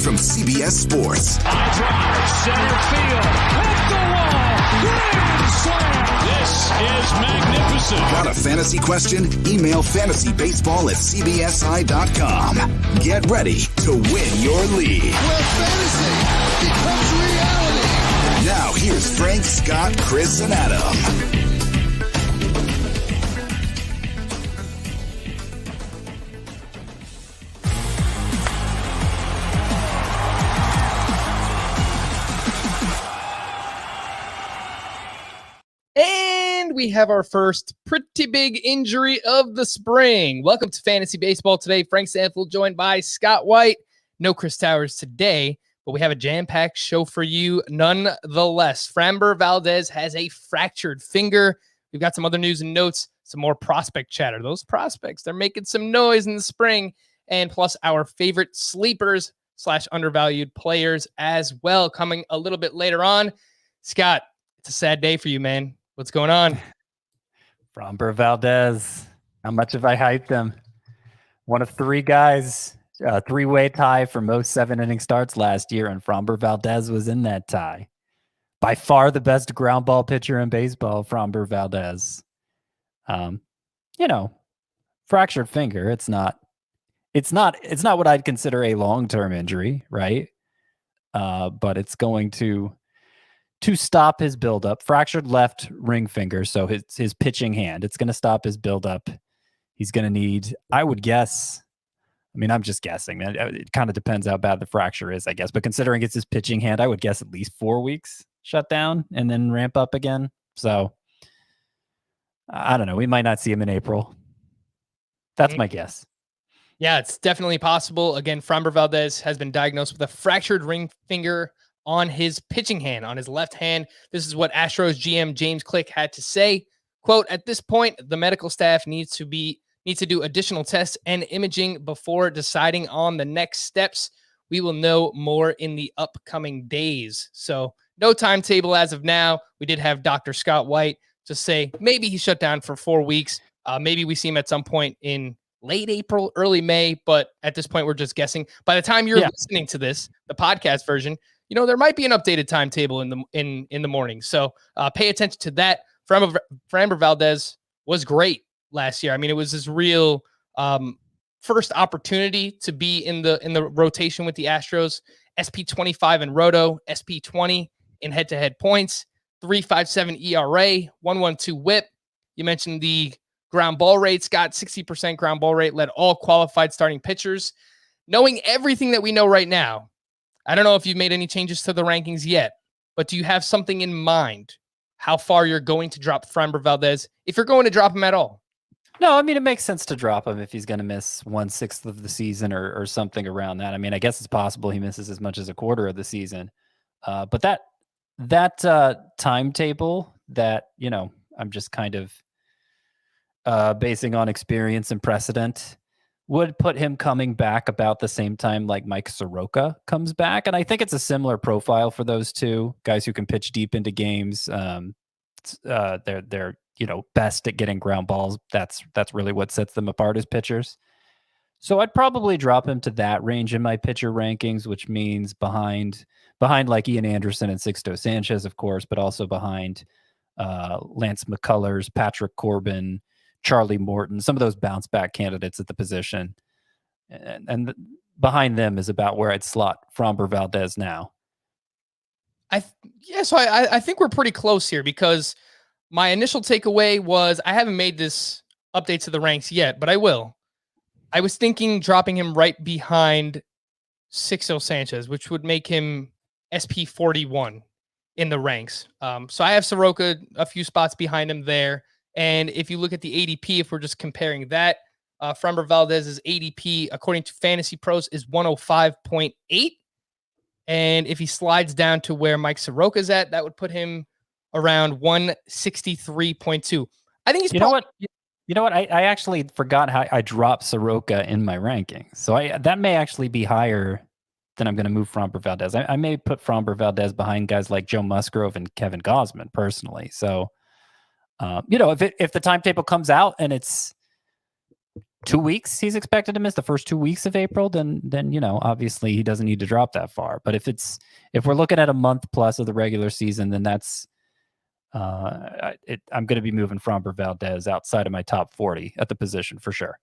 from CBS Sports. High drive, center field, hit the wall, grand slam. This is magnificent. Got a fantasy question? Email fantasybaseball@cbsi.com. Get ready to win your league. Where fantasy becomes reality. Now here's Frank, Scott, Chris, and Adam. And we have our first pretty big injury of the spring. Welcome to Fantasy Baseball today. Frank Sanfield joined by Scott White. No Chris Towers today, but we have a jam-packed show for you nonetheless. Framber Valdez has a fractured finger. We've got some other news and notes, some more prospect chatter. Those prospects, they're making some noise in the spring. And plus our favorite sleepers / undervalued players as well coming a little bit later on. Scott, it's a sad day for you, man. What's going on? Framber Valdez. How much have I hyped him? One of three guys, three-way tie for most 7-inning starts last year, and Framber Valdez was in that tie. By far the best ground ball pitcher in baseball, Framber Valdez. Fractured finger. It's not what I'd consider a long-term injury, right? But it's going to stop his buildup. Fractured left ring finger, so his pitching hand. It's going to stop his buildup. He's going to need, I would guess, I'm just guessing. It kind of depends how bad the fracture is, I guess. But considering it's his pitching hand, I would guess at least 4 weeks shut down and then ramp up again. So, I don't know. We might not see him in April. That's my guess. Yeah, it's definitely possible. Again, Framber Valdez has been diagnosed with a fractured ring finger on his pitching hand, on his left hand. This is what Astros GM James Click had to say. Quote, at this point, the medical staff needs to do additional tests and imaging before deciding on the next steps. We will know more in the upcoming days. So no timetable as of now. We did have Dr. Scott White to say maybe he shut down for 4 weeks. Maybe we see him at some point in late April, early May, but at this point, we're just guessing. By the time you're listening to this, the podcast version, there might be an updated timetable in the morning. So pay attention to that. Framber Valdez was great last year. It was his real first opportunity to be in the rotation with the Astros. SP25 in Roto, SP20 in head-to-head points, 3.57 ERA, 1.12 WHIP. You mentioned the ground ball rate. Scott, 60% ground ball rate, led all qualified starting pitchers. Knowing everything that we know right now, I don't know if you've made any changes to the rankings yet, but do you have something in mind how far you're going to drop Framber Valdez, if you're going to drop him at all? No, it makes sense to drop him if he's going to miss 1/6 of the season or something around that. I guess it's possible he misses as much as a quarter of the season. But that timetable that, I'm just kind of basing on experience and precedent would put him coming back about the same time like Mike Soroka comes back. And I think it's a similar profile for those two guys who can pitch deep into games. They're best at getting ground balls. That's really what sets them apart as pitchers. So I'd probably drop him to that range in my pitcher rankings, which means behind like Ian Anderson and Sixto Sanchez, of course, but also behind Lance McCullers, Patrick Corbin, Charlie Morton, some of those bounce back candidates at the position. And behind them is about where I'd slot Framber Valdez now. So I think we're pretty close here, because my initial takeaway was I haven't made this update to the ranks yet, but I will. I was thinking dropping him right behind Sixto Sanchez, which would make him SP41 in the ranks. So I have Soroka a few spots behind him there. And if you look at the ADP, if we're just comparing that, Framber Valdez's ADP, according to Fantasy Pros, is 105.8. And if he slides down to where Mike Soroka's at, that would put him around 163.2. I think he's You know what? I actually forgot how I dropped Soroka in my rankings. So that may actually be higher than I'm going to move Framber Valdez. I may put Framber Valdez behind guys like Joe Musgrove and Kevin Gausman personally. So, if the timetable comes out and it's 2 weeks he's expected to miss, the first 2 weeks of April, then obviously he doesn't need to drop that far. But if we're looking at a month plus of the regular season, then that's I'm going to be moving Framber Valdez outside of my top 40 at the position for sure.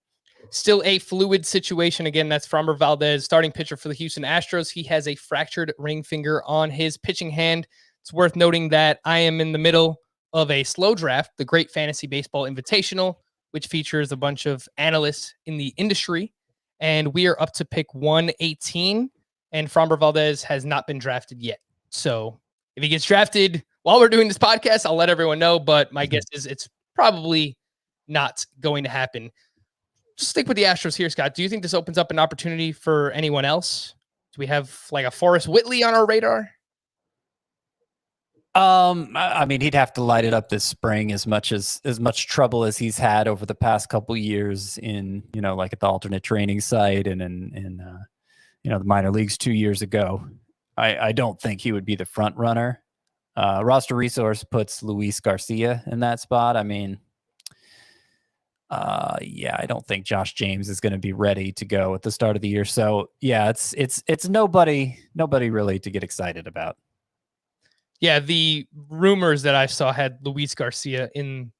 Still a fluid situation. Again, that's Framber Valdez, starting pitcher for the Houston Astros. He has a fractured ring finger on his pitching hand. It's worth noting that I am in the middle of a slow draft, the Great Fantasy Baseball Invitational, which features a bunch of analysts in the industry. And we are up to pick 118, and Framber Valdez has not been drafted yet. So if he gets drafted while we're doing this podcast, I'll let everyone know, but my guess is it's probably not going to happen. Just stick with the Astros here, Scott. Do you think this opens up an opportunity for anyone else? Do we have like a Forrest Whitley on our radar? I mean, he'd have to light it up this spring as much trouble as he's had over the past couple years in, like at the alternate training site and in the minor leagues 2 years ago. I don't think he would be the front runner. Roster Resource puts Luis Garcia in that spot. I mean, I don't think Josh James is going to be ready to go at the start of the year. So yeah, it's nobody really to get excited about. Yeah, the rumors that I saw had Luis Garcia in,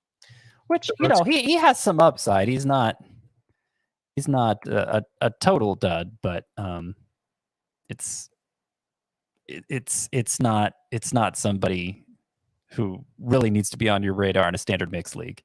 which he has some upside. He's not a total dud, but it's not somebody who really needs to be on your radar in a standard mixed league.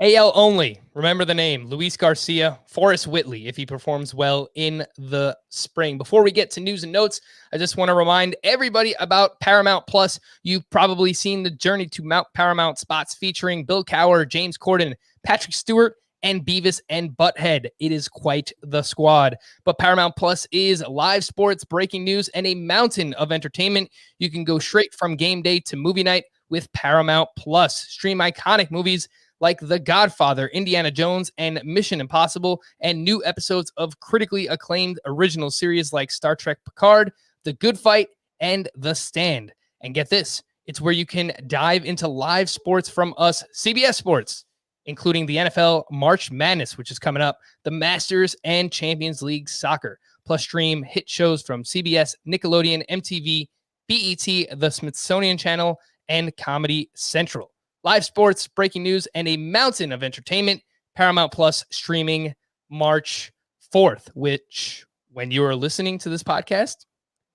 AL only. Remember the name, Luis Garcia, Forrest Whitley, if he performs well in the spring. Before we get to news and notes, I just want to remind everybody about Paramount Plus. You've probably seen the Journey to Mount Paramount spots featuring Bill Cowher, James Corden, Patrick Stewart, and Beavis and Butthead. It is quite the squad. But Paramount Plus is live sports, breaking news, and a mountain of entertainment. You can go straight from game day to movie night with Paramount Plus. Stream iconic movies like The Godfather, Indiana Jones, and Mission Impossible, and new episodes of critically acclaimed original series like Star Trek Picard, The Good Fight, and The Stand. And get this, it's where you can dive into live sports from us, CBS Sports, including the NFL March Madness, which is coming up, the Masters, and Champions League Soccer. Plus stream hit shows from CBS, Nickelodeon, MTV, BET, the Smithsonian Channel, and Comedy Central. Live sports, breaking news, and a mountain of entertainment. Paramount Plus streaming March 4th, which, when you are listening to this podcast,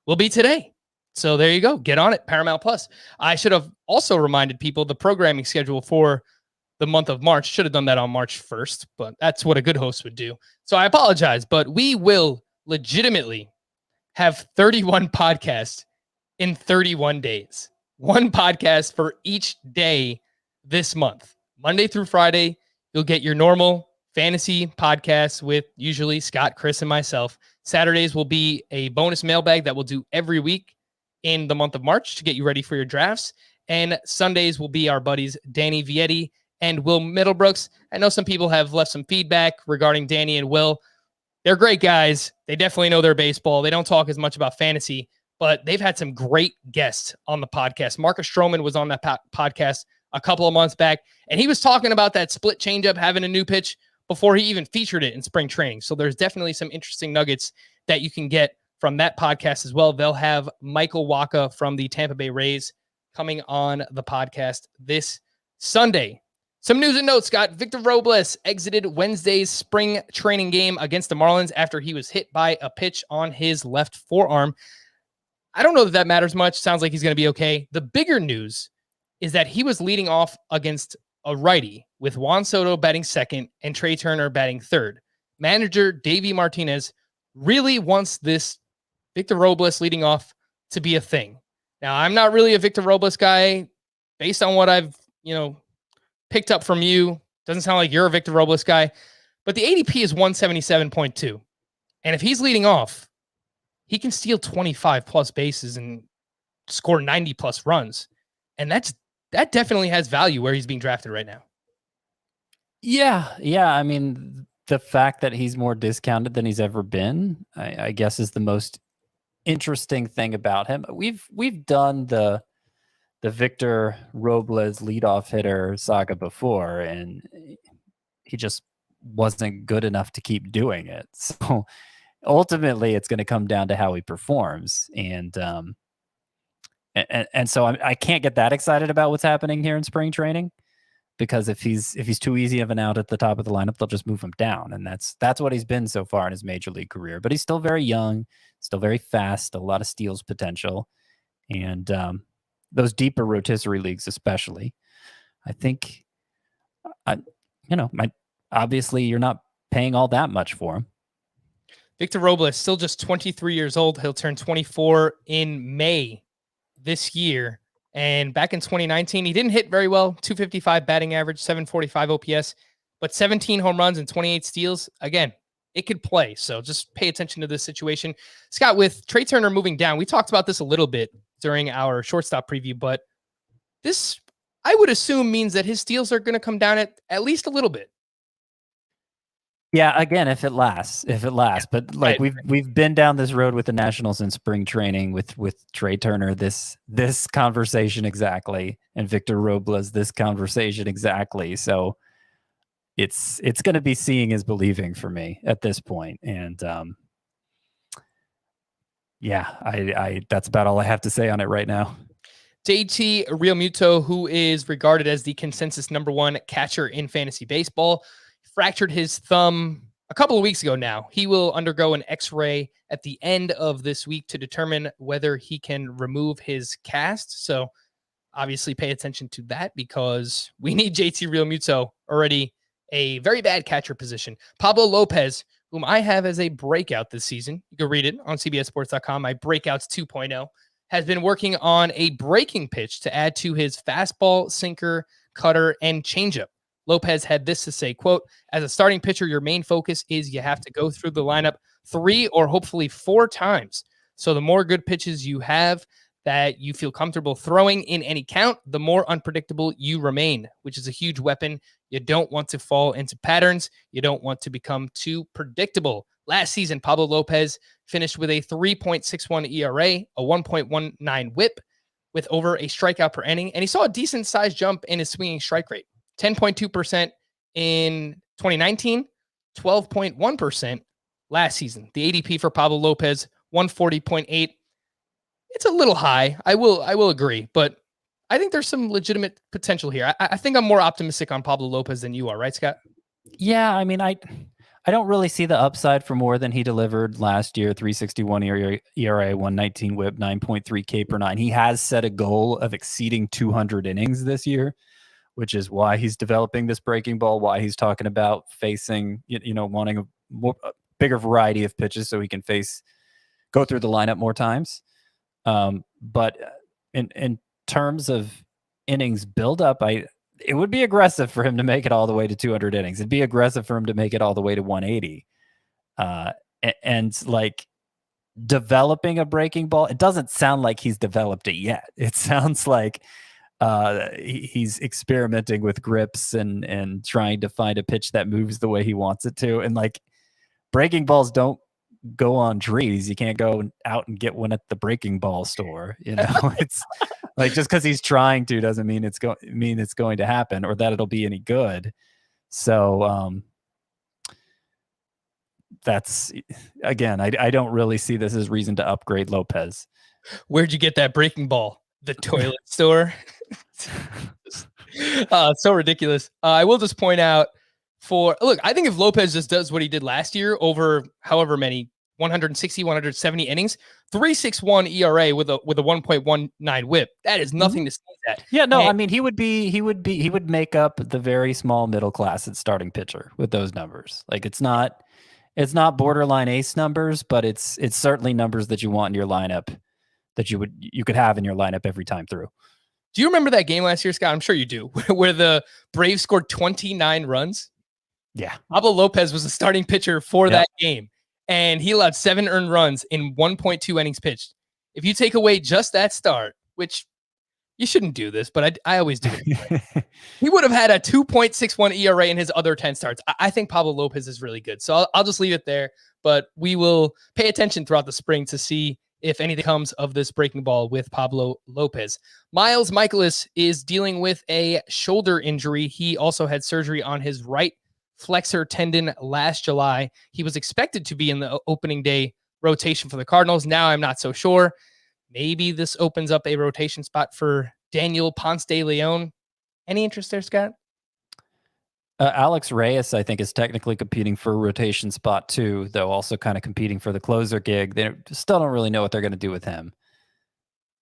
will be today. So there you go. Get on it, Paramount Plus. I should have also reminded people the programming schedule for the month of March. Should have done that on March 1st, but that's what a good host would do. So I apologize, but we will legitimately have 31 podcasts in 31 days. One podcast for each day this month. Monday through Friday, you'll get your normal fantasy podcasts with usually Scott, Chris, and myself. Saturdays will be a bonus mailbag that we'll do every week in the month of March to get you ready for your drafts. And Sundays will be our buddies Danny Vietti and Will Middlebrooks. I know some people have left some feedback regarding Danny and Will. They're great guys. They definitely know their baseball. They don't talk as much about fantasy, but they've had some great guests on the podcast. Marcus Stroman was on that podcast a couple of months back, and he was talking about that split changeup having a new pitch before he even featured it in spring training. So there's definitely some interesting nuggets that you can get from that podcast as well. They'll have Michael Wacha from the Tampa Bay Rays coming on the podcast this Sunday. Some news and notes, Scott. Victor Robles exited Wednesday's spring training game against the Marlins after he was hit by a pitch on his left forearm. I don't know that matters much. Sounds like he's going to be okay. The bigger news is that he was leading off against a righty with Juan Soto batting second and Trey Turner batting third. Manager Davey Martinez really wants this Victor Robles leading off to be a thing. Now, I'm not really a Victor Robles guy. Based on what I've, picked up from you, doesn't sound like you're a Victor Robles guy, but the ADP is 177.2. And if he's leading off, he can steal 25 plus bases and score 90 plus runs. And that definitely has value where he's being drafted right now. Yeah. I mean, the fact that he's more discounted than he's ever been, I guess, is the most interesting thing about him. We've done the Victor Robles leadoff hitter saga before, and he just wasn't good enough to keep doing it. So ultimately, it's going to come down to how he performs. And so I can't get that excited about what's happening here in spring training, because if he's too easy of an out at the top of the lineup, they'll just move him down. And that's what he's been so far in his major league career. But he's still very young, still very fast, a lot of steals potential. And those deeper rotisserie leagues, especially, I think, obviously you're not paying all that much for him. Victor Robles, still just 23 years old. He'll turn 24 in May this year. And back in 2019, he didn't hit very well. 255 batting average, 745 OPS, but 17 home runs and 28 steals. Again, it could play. So just pay attention to this situation. Scott, with Trey Turner moving down, we talked about this a little bit during our shortstop preview, but this, I would assume, means that his steals are going to come down at least a little bit. Yeah, again, if it lasts, but like Right. we've been down this road with the Nationals in spring training with Trey Turner, this conversation exactly, and Victor Robles, this conversation exactly. So it's going to be seeing is believing for me at this point. And I that's about all I have to say on it right now. JT Realmuto, who is regarded as the consensus number one catcher in fantasy baseball, fractured his thumb a couple of weeks ago now. He will undergo an X-ray at the end of this week to determine whether he can remove his cast. So obviously pay attention to that, because we need JT Realmuto, already a very bad catcher position. Pablo Lopez, whom I have as a breakout this season, you can read it on CBSSports.com, my breakouts 2.0, has been working on a breaking pitch to add to his fastball, sinker, cutter, and changeup. Lopez had this to say, quote, "As a starting pitcher, your main focus is you have to go through the lineup 3 or hopefully 4 times. So the more good pitches you have that you feel comfortable throwing in any count, the more unpredictable you remain, which is a huge weapon. You don't want to fall into patterns. You don't want to become too predictable." Last season, Pablo Lopez finished with a 3.61 ERA, a 1.19 whip, with over a strikeout per inning, and he saw a decent sized jump in his swinging strike rate. 10.2% in 2019, 12.1% last season. The ADP for Pablo Lopez, 140.8. It's a little high. I will agree, but I think there's some legitimate potential here. I think I'm more optimistic on Pablo Lopez than you are, right, Scott? Yeah, I mean, I don't really see the upside for more than he delivered last year. 3.61 ERA, 1.19 whip, 9.3 K per 9. He has set a goal of exceeding 200 innings this year, which is why he's developing this breaking ball, why he's talking about facing, wanting a bigger variety of pitches so he can go through the lineup more times. But in terms of innings buildup, it would be aggressive for him to make it all the way to 200 innings. It'd be aggressive for him to make it all the way to 180. And like developing a breaking ball, it doesn't sound like he's developed it yet. It sounds like he's experimenting with grips and trying to find a pitch that moves the way he wants it to. And like breaking balls don't go on trees. You can't go out and get one at the breaking ball store. It's like, just because he's trying to doesn't mean it's going to happen or that it'll be any good. So that's, again, I don't really see this as reason to upgrade Lopez. Where'd you get that breaking ball? The toilet store. So ridiculous. I will just point out I think if Lopez just does what he did last year over however many 160, 170 innings, 3.61 ERA with a 1.19 whip, that is nothing to sneeze at. Yeah, no, I mean he would make up the very small middle class at starting pitcher with those numbers. Like it's not borderline ace numbers, but it's certainly numbers that you want in your lineup, that you could have in your lineup every time through. Do you remember that game last year, Scott? I'm sure you do, where the Braves scored 29 runs. Yeah. Pablo Lopez was the starting pitcher for that game, and he allowed 7 earned runs in 1.2 innings pitched. If you take away just that start, which you shouldn't do this, but I always do it. He would have had a 2.61 ERA in his other 10 starts. I think Pablo Lopez is really good. So I'll just leave it there, but we will pay attention throughout the spring to see if anything comes of this breaking ball with Pablo Lopez. Miles Michaelis is dealing with a shoulder injury. He also had surgery on his right flexor tendon last July. He was expected to be in the opening day rotation for the Cardinals. Now I'm not so sure. Maybe this opens up a rotation spot for Daniel Ponce de Leon. Any interest there, Scott? Alex Reyes, I think, is technically competing for a rotation spot too, though also kind of competing for the closer gig. They still don't really know what they're going to do with him.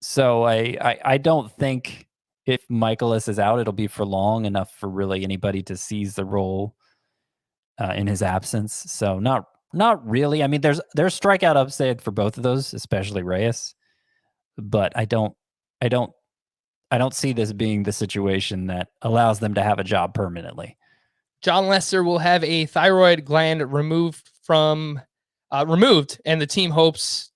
So I don't think if Michaelis is out, it'll be for long enough for really anybody to seize the role in his absence. So not really. I mean, there's strikeout upside for both of those, especially Reyes. But I don't see this being the situation that allows them to have a job permanently. John Lester will have a thyroid gland removed, and the team hopes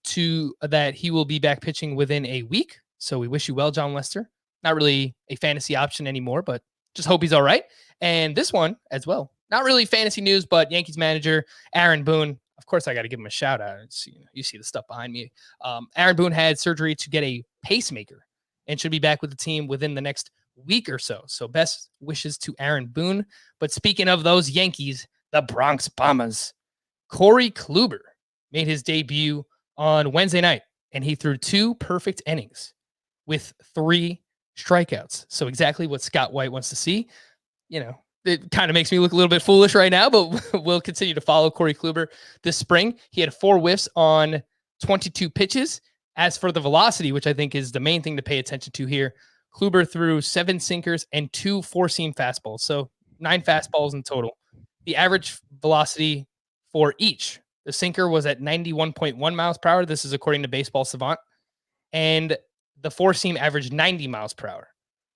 that he will be back pitching within a week. So we wish you well, John Lester. Not really a fantasy option anymore, but just hope he's all right. And this one as well. Not really fantasy news, but Yankees manager Aaron Boone. Of course, I got to give him a shout out. You see the stuff behind me. Aaron Boone had surgery to get a pacemaker and should be back with the team within the next week or so. So best wishes to Aaron Boone. But speaking of those Yankees, the Bronx Bombers, Corey Kluber made his debut on Wednesday night, and he threw 2 perfect innings with 3 strikeouts. So exactly what Scott White wants to see. It kind of makes me look a little bit foolish right now, but we'll continue to follow Corey Kluber this spring. He had 4 whiffs on 22 pitches. As for the velocity, which I think is the main thing to pay attention to here, Kluber threw 7 sinkers and 2 four-seam fastballs. So 9 fastballs in total. The average velocity for each. The sinker was at 91.1 miles per hour. This is according to Baseball Savant. And the four-seam averaged 90 miles per hour.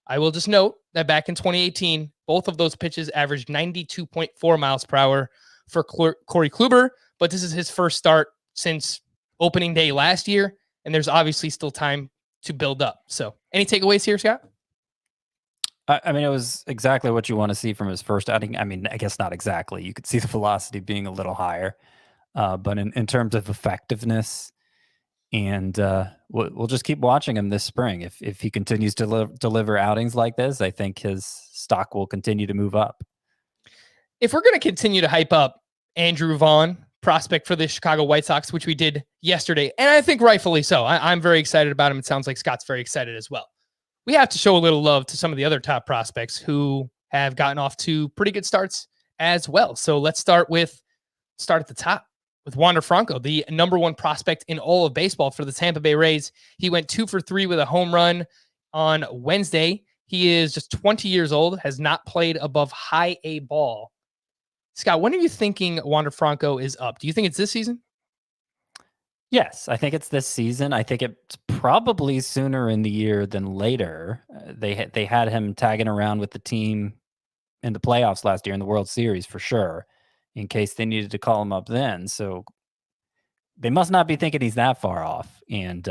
I will just note that back in 2018, both of those pitches averaged 92.4 miles per hour for Corey Kluber, but this is his first start since opening day last year, and there's obviously still time to build up. So any takeaways here, Scott? I mean, it was exactly what you want to see from his first outing. I mean, I guess not exactly. You could see the velocity being a little higher, but in terms of effectiveness, and we'll just keep watching him this spring. If he continues to deliver outings like this, I think his stock will continue to move up. If we're going to continue to hype up Andrew Vaughn, prospect for the Chicago White Sox, which we did yesterday, and I think rightfully so. I'm very excited about him. It sounds like Scott's very excited as well. We have to show a little love to some of the other top prospects who have gotten off to pretty good starts as well. So let's start at the top with Wander Franco, the number 1 prospect in all of baseball for the Tampa Bay Rays. He went 2 for 3 with a home run on Wednesday. He is just 20 years old, has not played above high A ball. Scott, when are you thinking Wander Franco is up? Do you think it's this season? Yes, I think it's this season. I think it's probably sooner in the year than later. They had him tagging around with the team in the playoffs last year in the World Series for sure, in case they needed to call him up then. So they must not be thinking he's that far off. And,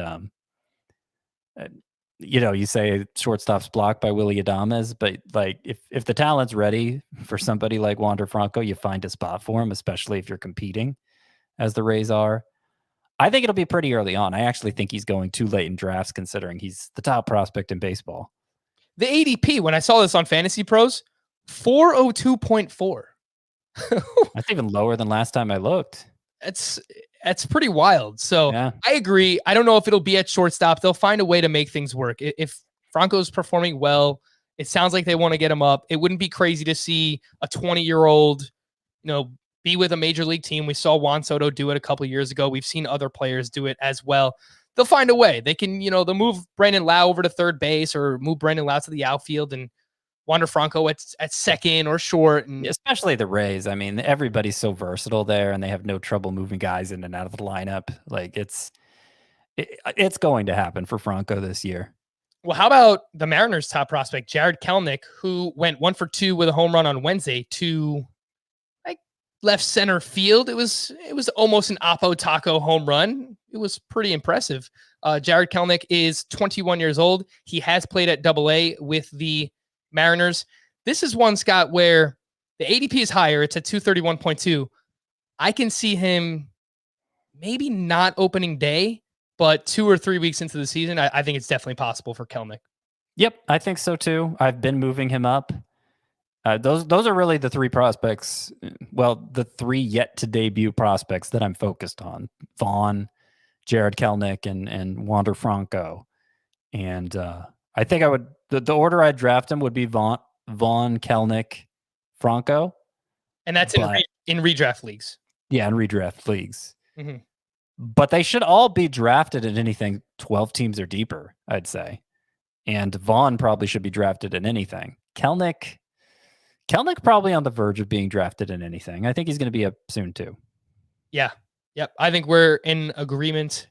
you say shortstop's blocked by Willie Adames, but like if the talent's ready for somebody like Wander Franco, you find a spot for him, especially if you're competing as the Rays are. I think it'll be pretty early on. I actually think he's going too late in drafts considering he's the top prospect in baseball. The ADP, when I saw this on Fantasy Pros, 402.4. That's even lower than last time I looked. That's pretty wild. So yeah. I agree. I don't know if it'll be at shortstop. They'll find a way to make things work. If Franco's performing well, it sounds like they want to get him up. It wouldn't be crazy to see a 20-year-old, be with a major league team. We saw Juan Soto do it a couple years ago. We've seen other players do it as well. They'll find a way. They can, they'll move Brandon Lau over to third base or move Brandon Lau to the outfield and Wander Franco at second or short. And especially the Rays. I mean, everybody's so versatile there and they have no trouble moving guys in and out of the lineup. Like it's going to happen for Franco this year. Well, how about the Mariners' top prospect, Jared Kelenic, who went 1 for 2 with a home run on Wednesday to left center field. It was almost an Oppo Taco home run. It was pretty impressive. Jared Kelenic is 21 years old. He has played at AA with the Mariners. This is one, Scott, where the ADP is higher. It's at 231.2. I can see him maybe not opening day, but 2 or 3 weeks into the season, I think it's definitely possible for Kelenic. Yep, I think so too. I've been moving him up. Those are really the three prospects. Well, the three yet to debut prospects that I'm focused on: Vaughn, Jared Kelenic, and Wander Franco. And I think I would the order I'd draft him would be Vaughn, Kelenic, Franco. And that's in redraft leagues. Yeah, in redraft leagues. Mm-hmm. But they should all be drafted in anything 12 teams or deeper, I'd say. And Vaughn probably should be drafted in anything. Kelenic probably on the verge of being drafted in anything. I think he's going to be up soon too. Yeah. Yep. I think we're in agreement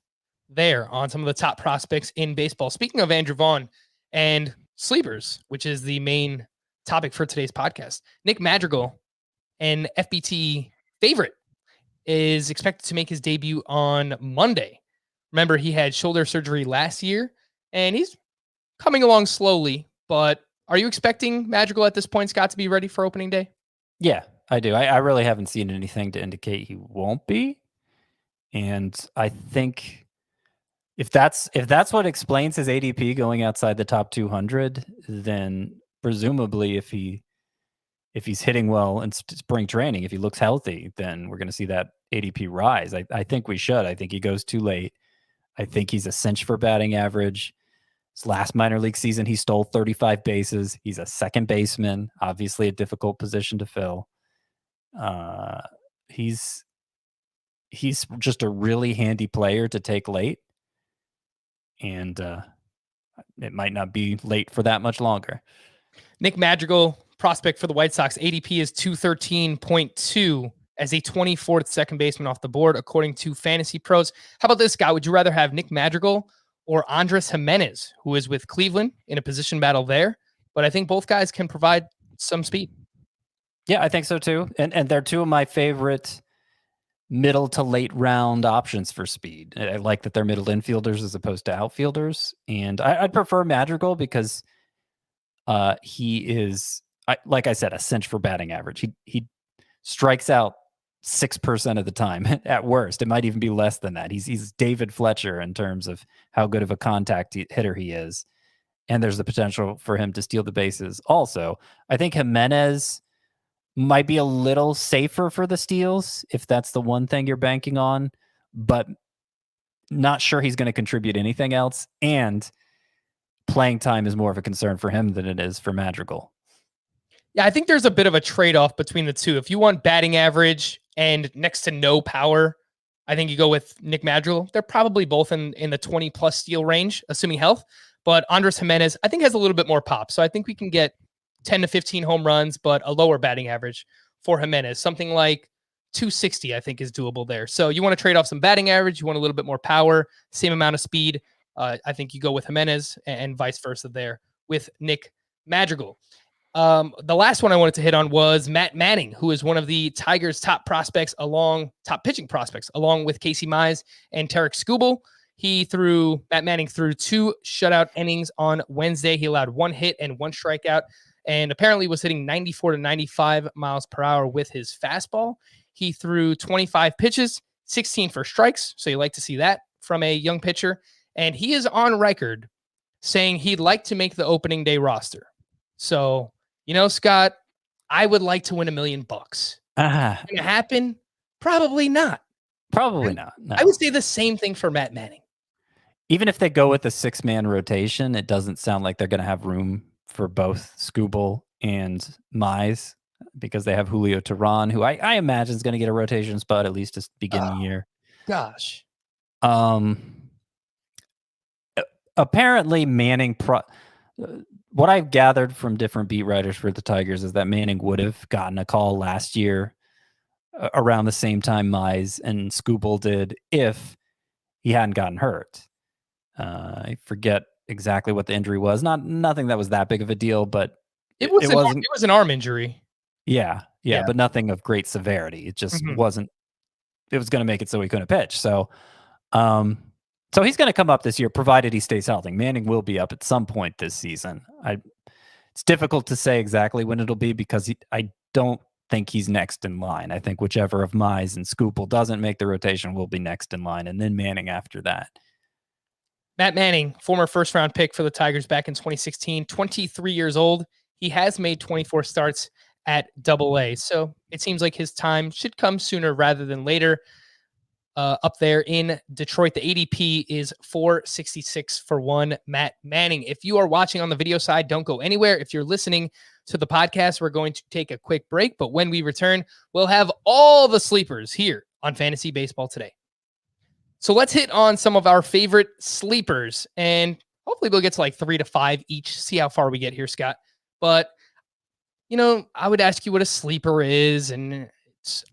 there on some of the top prospects in baseball. Speaking of Andrew Vaughn and sleepers, which is the main topic for today's podcast, Nick Madrigal, an FBT favorite, is expected to make his debut on Monday. Remember, he had shoulder surgery last year, and he's coming along slowly. But are you expecting Madrigal at this point, Scott, to be ready for opening day? Yeah, I do. I really haven't seen anything to indicate he won't be. And I think if that's what explains his ADP going outside the top 200, then presumably if he's hitting well in spring training, if he looks healthy, then we're going to see that ADP rise. I think we should. I think he goes too late. I think he's a cinch for batting average. His last minor league season, he stole 35 bases. He's a second baseman, obviously a difficult position to fill. He's just a really handy player to take late. And it might not be late for that much longer. Nick Madrigal, prospect for the White Sox, ADP is 213.2 as a 24th second baseman off the board, according to Fantasy Pros. How about this guy? Would you rather have Nick Madrigal or Andres Jimenez, who is with Cleveland in a position battle there? But I think both guys can provide some speed. Yeah, I think so too. And they're two of my favorite middle to late round options for speed. I like that they're middle infielders as opposed to outfielders. And I'd prefer Madrigal because he is, like I said, a cinch for batting average. He strikes out 6% of the time at worst. It might even be less than that. He's David Fletcher in terms of how good of a contact hitter he is. And there's the potential for him to steal the bases. Also, I think Jimenez might be a little safer for the steals if that's the one thing you're banking on, but not sure he's going to contribute anything else. And playing time is more of a concern for him than it is for Madrigal. Yeah, I think there's a bit of a trade-off between the two. If you want batting average and next to no power, I think you go with Nick Madrigal. They're probably both in the 20-plus steal range, assuming health. But Andres Jimenez, I think, has a little bit more pop. So I think we can get 10 to 15 home runs, but a lower batting average for Jimenez. Something like 260, I think, is doable there. So you want to trade off some batting average. You want a little bit more power, same amount of speed. I think you go with Jimenez and vice versa there with Nick Madrigal. The last one I wanted to hit on was Matt Manning, who is one of the Tigers' top pitching prospects, along with Casey Mize and Tarek Skubal. Matt Manning threw 2 shutout innings on Wednesday. He allowed 1 hit and 1 strikeout, and apparently was hitting 94 to 95 miles per hour with his fastball. He threw 25 pitches, 16 for strikes. So you like to see that from a young pitcher. And he is on record saying he'd like to make the opening day roster. So, Scott, I would like to win $1 million. Going to happen? Probably not. Probably not. No. I would say the same thing for Matt Manning. Even if they go with a 6-man rotation, it doesn't sound like they're going to have room for both Skubal and Mize because they have Julio Teheran, who I imagine is going to get a rotation spot at least to begin the year. Gosh. Apparently Manning, what I've gathered from different beat writers for the Tigers is that Manning would have gotten a call last year around the same time Mize and Skubal did if he hadn't gotten hurt. I forget exactly what the injury was. Nothing that was that big of a deal, but it was an arm injury. Yeah, but nothing of great severity. It just wasn't. It was going to make it so he couldn't pitch. So he's going to come up this year, provided he stays healthy. Manning will be up at some point this season. It's difficult to say exactly when it'll be because I don't think he's next in line. I think whichever of Mize and Skubal doesn't make the rotation will be next in line, and then Manning after that. Matt Manning, former first-round pick for the Tigers back in 2016, 23 years old. he has made 24 starts at AA. So it seems like his time should come sooner rather than later. Up there in Detroit, the ADP is 466 for one Matt Manning. If you are watching on the video side, don't go anywhere. If you're listening to the podcast, we're going to take a quick break. But when we return, we'll have all the sleepers here on Fantasy Baseball Today. So let's hit on some of our favorite sleepers, and hopefully we'll get to like 3 to 5 each, see how far we get here, Scott. But, I would ask you what a sleeper is, and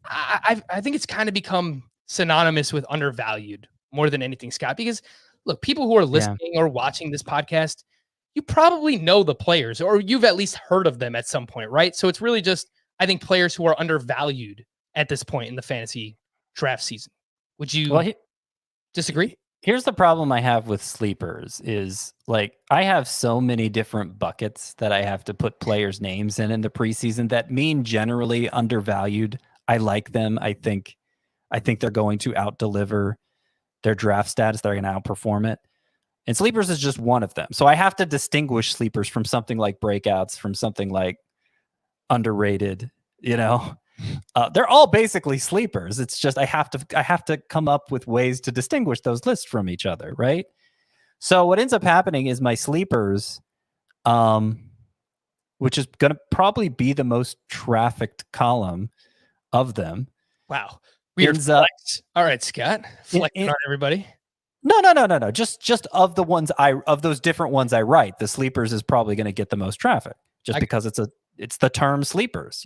I think it's kind of become synonymous with undervalued more than anything, Scott, because look, people who are listening or watching this podcast, you probably know the players, or you've at least heard of them at some point, right? So it's really just, I think, players who are undervalued at this point in the fantasy draft season. Would you disagree? Here's the problem I have with sleepers is, like, I have so many different buckets that I have to put players' names in the preseason that mean generally undervalued. I like them. I think they're going to out-deliver their draft status. They're going to outperform it. And sleepers is just one of them. So I have to distinguish sleepers from something like breakouts, from something like underrated, they're all basically sleepers. It's just I have to come up with ways to distinguish those lists from each other, right? So what ends up happening is my sleepers, which is going to probably be the most trafficked column of them. Wow. Weird flex. All right, Scott. Flexing on everybody. No. Just of the ones of those different ones I write, the sleepers is probably going to get the most traffic because it's the term sleepers,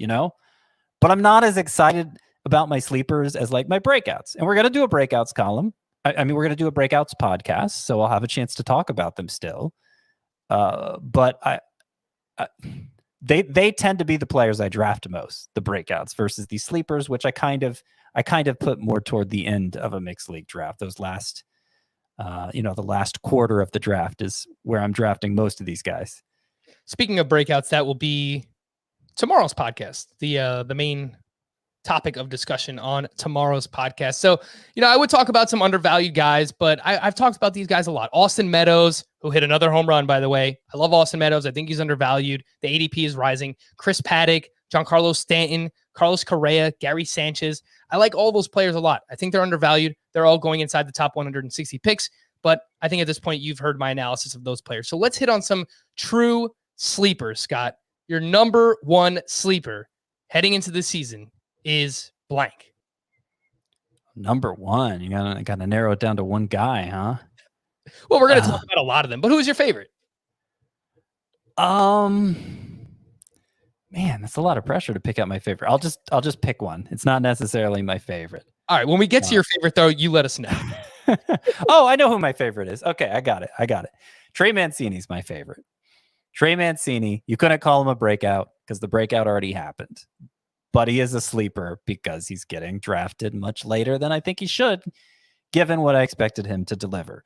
But I'm not as excited about my sleepers as like my breakouts. And we're going to do a breakouts column. I mean, we're going to do a breakouts podcast, so I'll have a chance to talk about them still. But they tend to be the players I draft most, the breakouts versus the sleepers, which I kind of put more toward the end of a mixed league draft. Those last, the last quarter of the draft is where I'm drafting most of these guys. Speaking of breakouts, that will be tomorrow's podcast, the main topic of discussion on tomorrow's podcast. So, I would talk about some undervalued guys, but I've talked about these guys a lot. Austin Meadows, who hit another home run, by the way. I love Austin Meadows. I think he's undervalued. The ADP is rising. Chris Paddock, Giancarlo Stanton, Carlos Correa, Gary Sanchez. I like all those players a lot. I think they're undervalued. They're all going inside the top 160 picks, but I think at this point you've heard my analysis of those players. So let's hit on some true sleepers, Scott. Your number one sleeper heading into this season is blank. Number one, you gotta narrow it down to one guy, huh? Well, we're gonna talk about a lot of them, but who's your favorite? Man, that's a lot of pressure to pick out my favorite. I'll just pick one. It's not necessarily my favorite. All right, when we get to your favorite, though, you let us know. Oh, I know who my favorite is. Okay, I got it. Trey Mancini's my favorite. Trey Mancini, you couldn't call him a breakout because the breakout already happened. But he is a sleeper because he's getting drafted much later than I think he should, given what I expected him to deliver.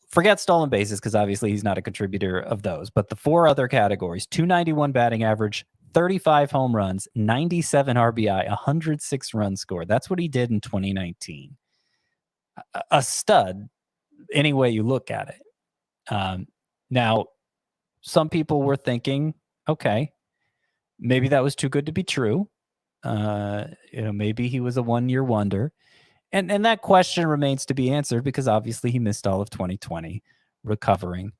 Forget stolen bases, because obviously he's not a contributor of those, but the 4 other categories: 291 batting average, 35 home runs, 97 RBI, 106 runs scored. That's what he did in 2019. A stud, any way you look at it. Now, some people were thinking, okay, maybe that was too good to be true. Maybe he was a one-year wonder. And that question remains to be answered because obviously he missed all of 2020 recovering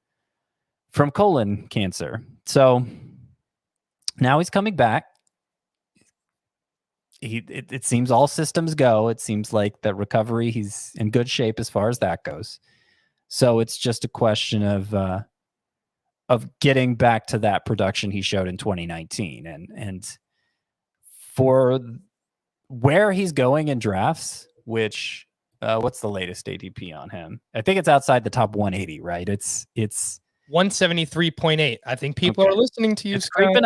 from colon cancer. So now he's coming back. It seems all systems go. It seems like that recovery, he's in good shape as far as that goes. So it's just a question of getting back to that production he showed in 2019. And for where he's going in drafts, which what's the latest ADP on him? I think it's outside the top 180, right? It's 173.8. I think people are listening to you. It's creeping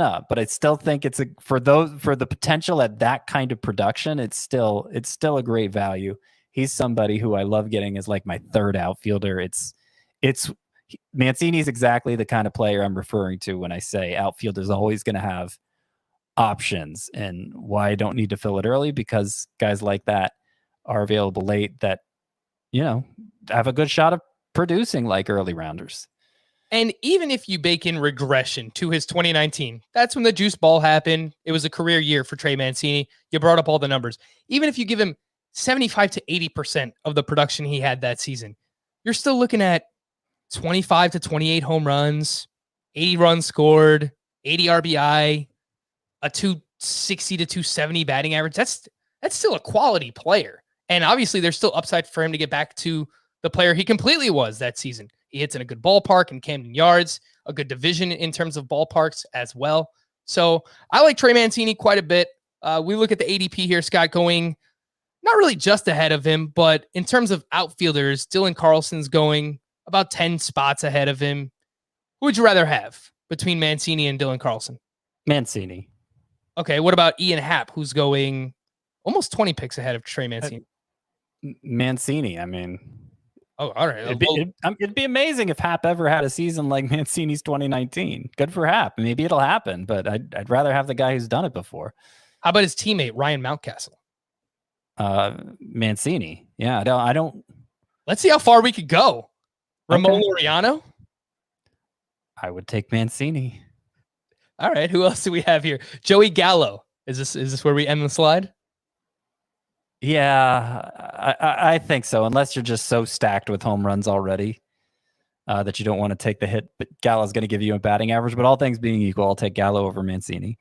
up, but I still think for the potential at that kind of production, it's still a great value. He's somebody who I love getting as like my third outfielder. Mancini's exactly the kind of player I'm referring to when I say outfield is always going to have options, and why I don't need to fill it early, because guys like that are available late that have a good shot of producing like early rounders. And even if you bake in regression to his 2019, that's when the juice ball happened. It was a career year for Trey Mancini. You brought up all the numbers. Even if you give him 75 to 80% of the production he had that season, you're still looking at 25 to 28 home runs, 80 runs scored, 80 RBI, a 260 to 270 batting average. That's still a quality player. And obviously there's still upside for him to get back to the player he completely was that season. He hits in a good ballpark in Camden Yards, a good division in terms of ballparks as well. So I like Trey Mancini quite a bit. We look at the ADP here, Scott, going not really just ahead of him, but in terms of outfielders, Dylan Carlson's going about 10 spots ahead of him. Who would you rather have between Mancini and Dylan Carlson? Mancini. Okay, what about Ian Happ, who's going almost 20 picks ahead of Trey Mancini? Mancini, I mean. Oh, all right. It'd be amazing if Happ ever had a season like Mancini's 2019. Good for Happ. Maybe it'll happen, but I'd rather have the guy who's done it before. How about his teammate, Ryan Mountcastle? Mancini. Yeah, I don't. Let's see how far we could go. Ramon Okay. Laureano? I would take Mancini. All right. Who else do we have here? Joey Gallo. Is this where we end the slide? Yeah, I think so. Unless you're just so stacked with home runs already that you don't want to take the hit. But Gallo's going to give you a batting average. But all things being equal, I'll take Gallo over Mancini.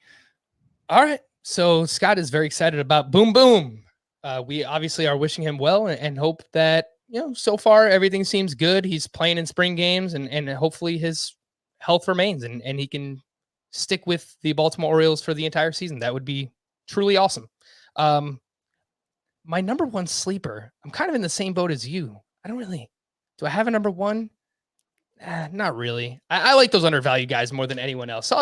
All right. So Scott is very excited about Boom Boom. We obviously are wishing him well and hope that, so far everything seems good. He's playing in spring games and hopefully his health remains and he can stick with the Baltimore Orioles for the entire season. That would be truly awesome. My number one sleeper, I'm kind of in the same boat as you. Do I have a number one? Not really. I like those undervalued guys more than anyone else. So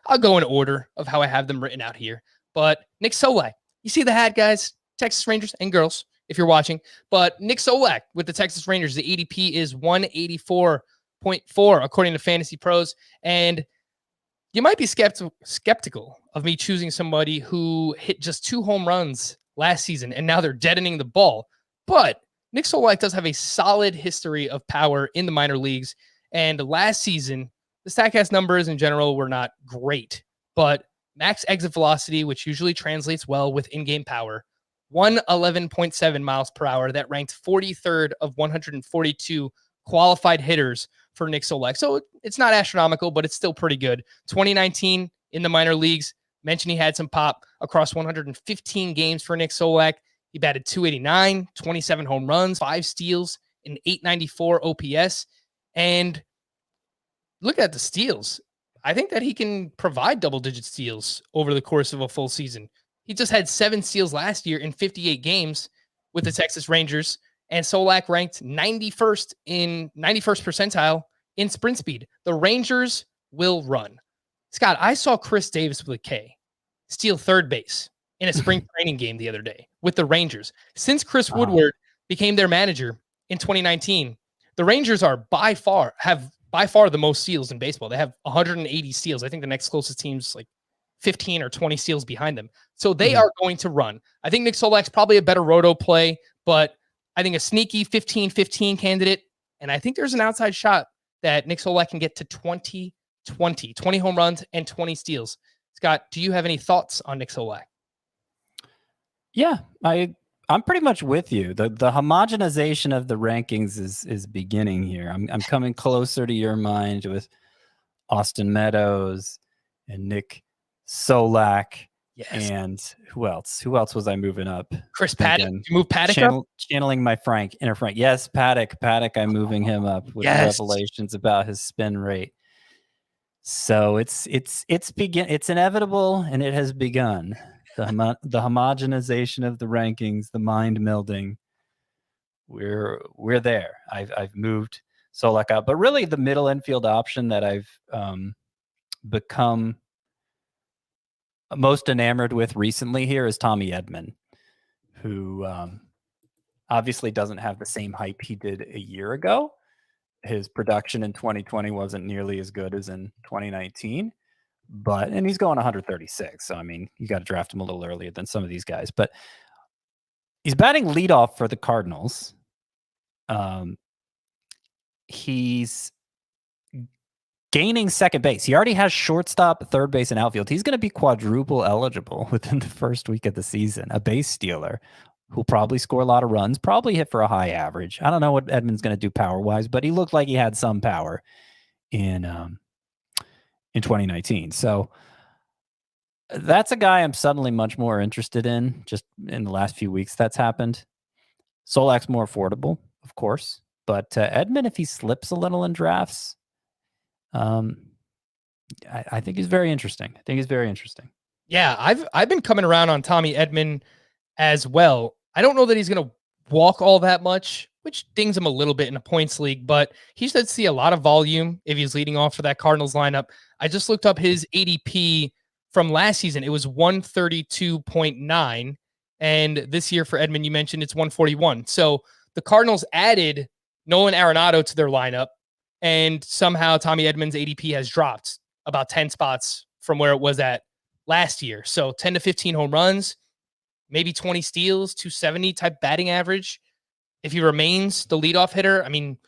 I'll go in order of how I have them written out here. But Nick Solak, you see the hat, guys, Texas Rangers and girls, if you're watching. But Nick Solak with the Texas Rangers, the ADP is 184.4 according to Fantasy Pros. And you might be skeptical of me choosing somebody who hit just 2 home runs last season, and now they're deadening the ball. But Nick Solak does have a solid history of power in the minor leagues. And last season, the StatCast numbers in general were not great, but max exit velocity, which usually translates well with in-game power, 111.7 miles per hour. That ranked 43rd of 142 qualified hitters for Nick Solak. So it's not astronomical, but it's still pretty good. 2019 in the minor leagues, mentioned he had some pop across 115 games for Nick Solak. He batted .289, 27 home runs, 5 steals, an .894 OPS. And look at the steals. I think that he can provide double-digit steals over the course of a full season. He just had 7 steals last year in 58 games with the Texas Rangers, and Solak ranked 91st percentile in sprint speed. The Rangers will run. Scott, I saw Chris Davis with a K steal third base in a spring training game the other day with the Rangers. Since Chris Woodward became their manager in 2019, the Rangers have by far the most steals in baseball. They have 180 steals. I think the next closest team's like 15 or 20 steals behind them. So they are going to run. I think Nick Solak's probably a better roto play, but I think a sneaky 15-15 candidate. And I think there's an outside shot that Nick Solak can get to 20 home runs and 20 steals. Scott, do you have any thoughts on Nick Solak? Yeah, I'm pretty much with you. The homogenization of the rankings is beginning here. I'm coming closer to your mind with Austin Meadows and Nick Solak. Yes. And who else? Who else was I moving up? Chris Paddock. You move Paddock up? Channeling my inner Frank. Yes, Paddock. I'm moving him up with revelations about his spin rate. So it's inevitable, and it has begun. The homogenization of the rankings, the mind melding. We're there. I've moved Solak up, but really the middle infield option that I've become most enamored with recently here is Tommy Edman, who obviously doesn't have the same hype he did a year ago. His production in 2020 wasn't nearly as good as in 2019, and he's going 136. So, I mean, you got to draft him a little earlier than some of these guys, but he's batting leadoff for the Cardinals. He's gaining second base. He already has shortstop, third base, and outfield. He's going to be quadruple eligible within the first week of the season. A base stealer who'll probably score a lot of runs, probably hit for a high average. I don't know what Edman's going to do power-wise, but he looked like he had some power in 2019. So that's a guy I'm suddenly much more interested in. Just in the last few weeks, that's happened. Solak's more affordable, of course, but Edman, if he slips a little in drafts, I think he's very interesting. Yeah, I've been coming around on Tommy Edman as well. I don't know that he's going to walk all that much, which dings him a little bit in a points league, but he should see a lot of volume if he's leading off for that Cardinals lineup. I just looked up his ADP from last season. It was 132.9. And this year for Edman, you mentioned it's 141. So the Cardinals added Nolan Arenado to their lineup, and somehow Tommy Edman's ADP has dropped about 10 spots from where it was at last year. So 10 to 15 home runs, maybe 20 steals, 270 type batting average. If he remains the leadoff hitter, I mean,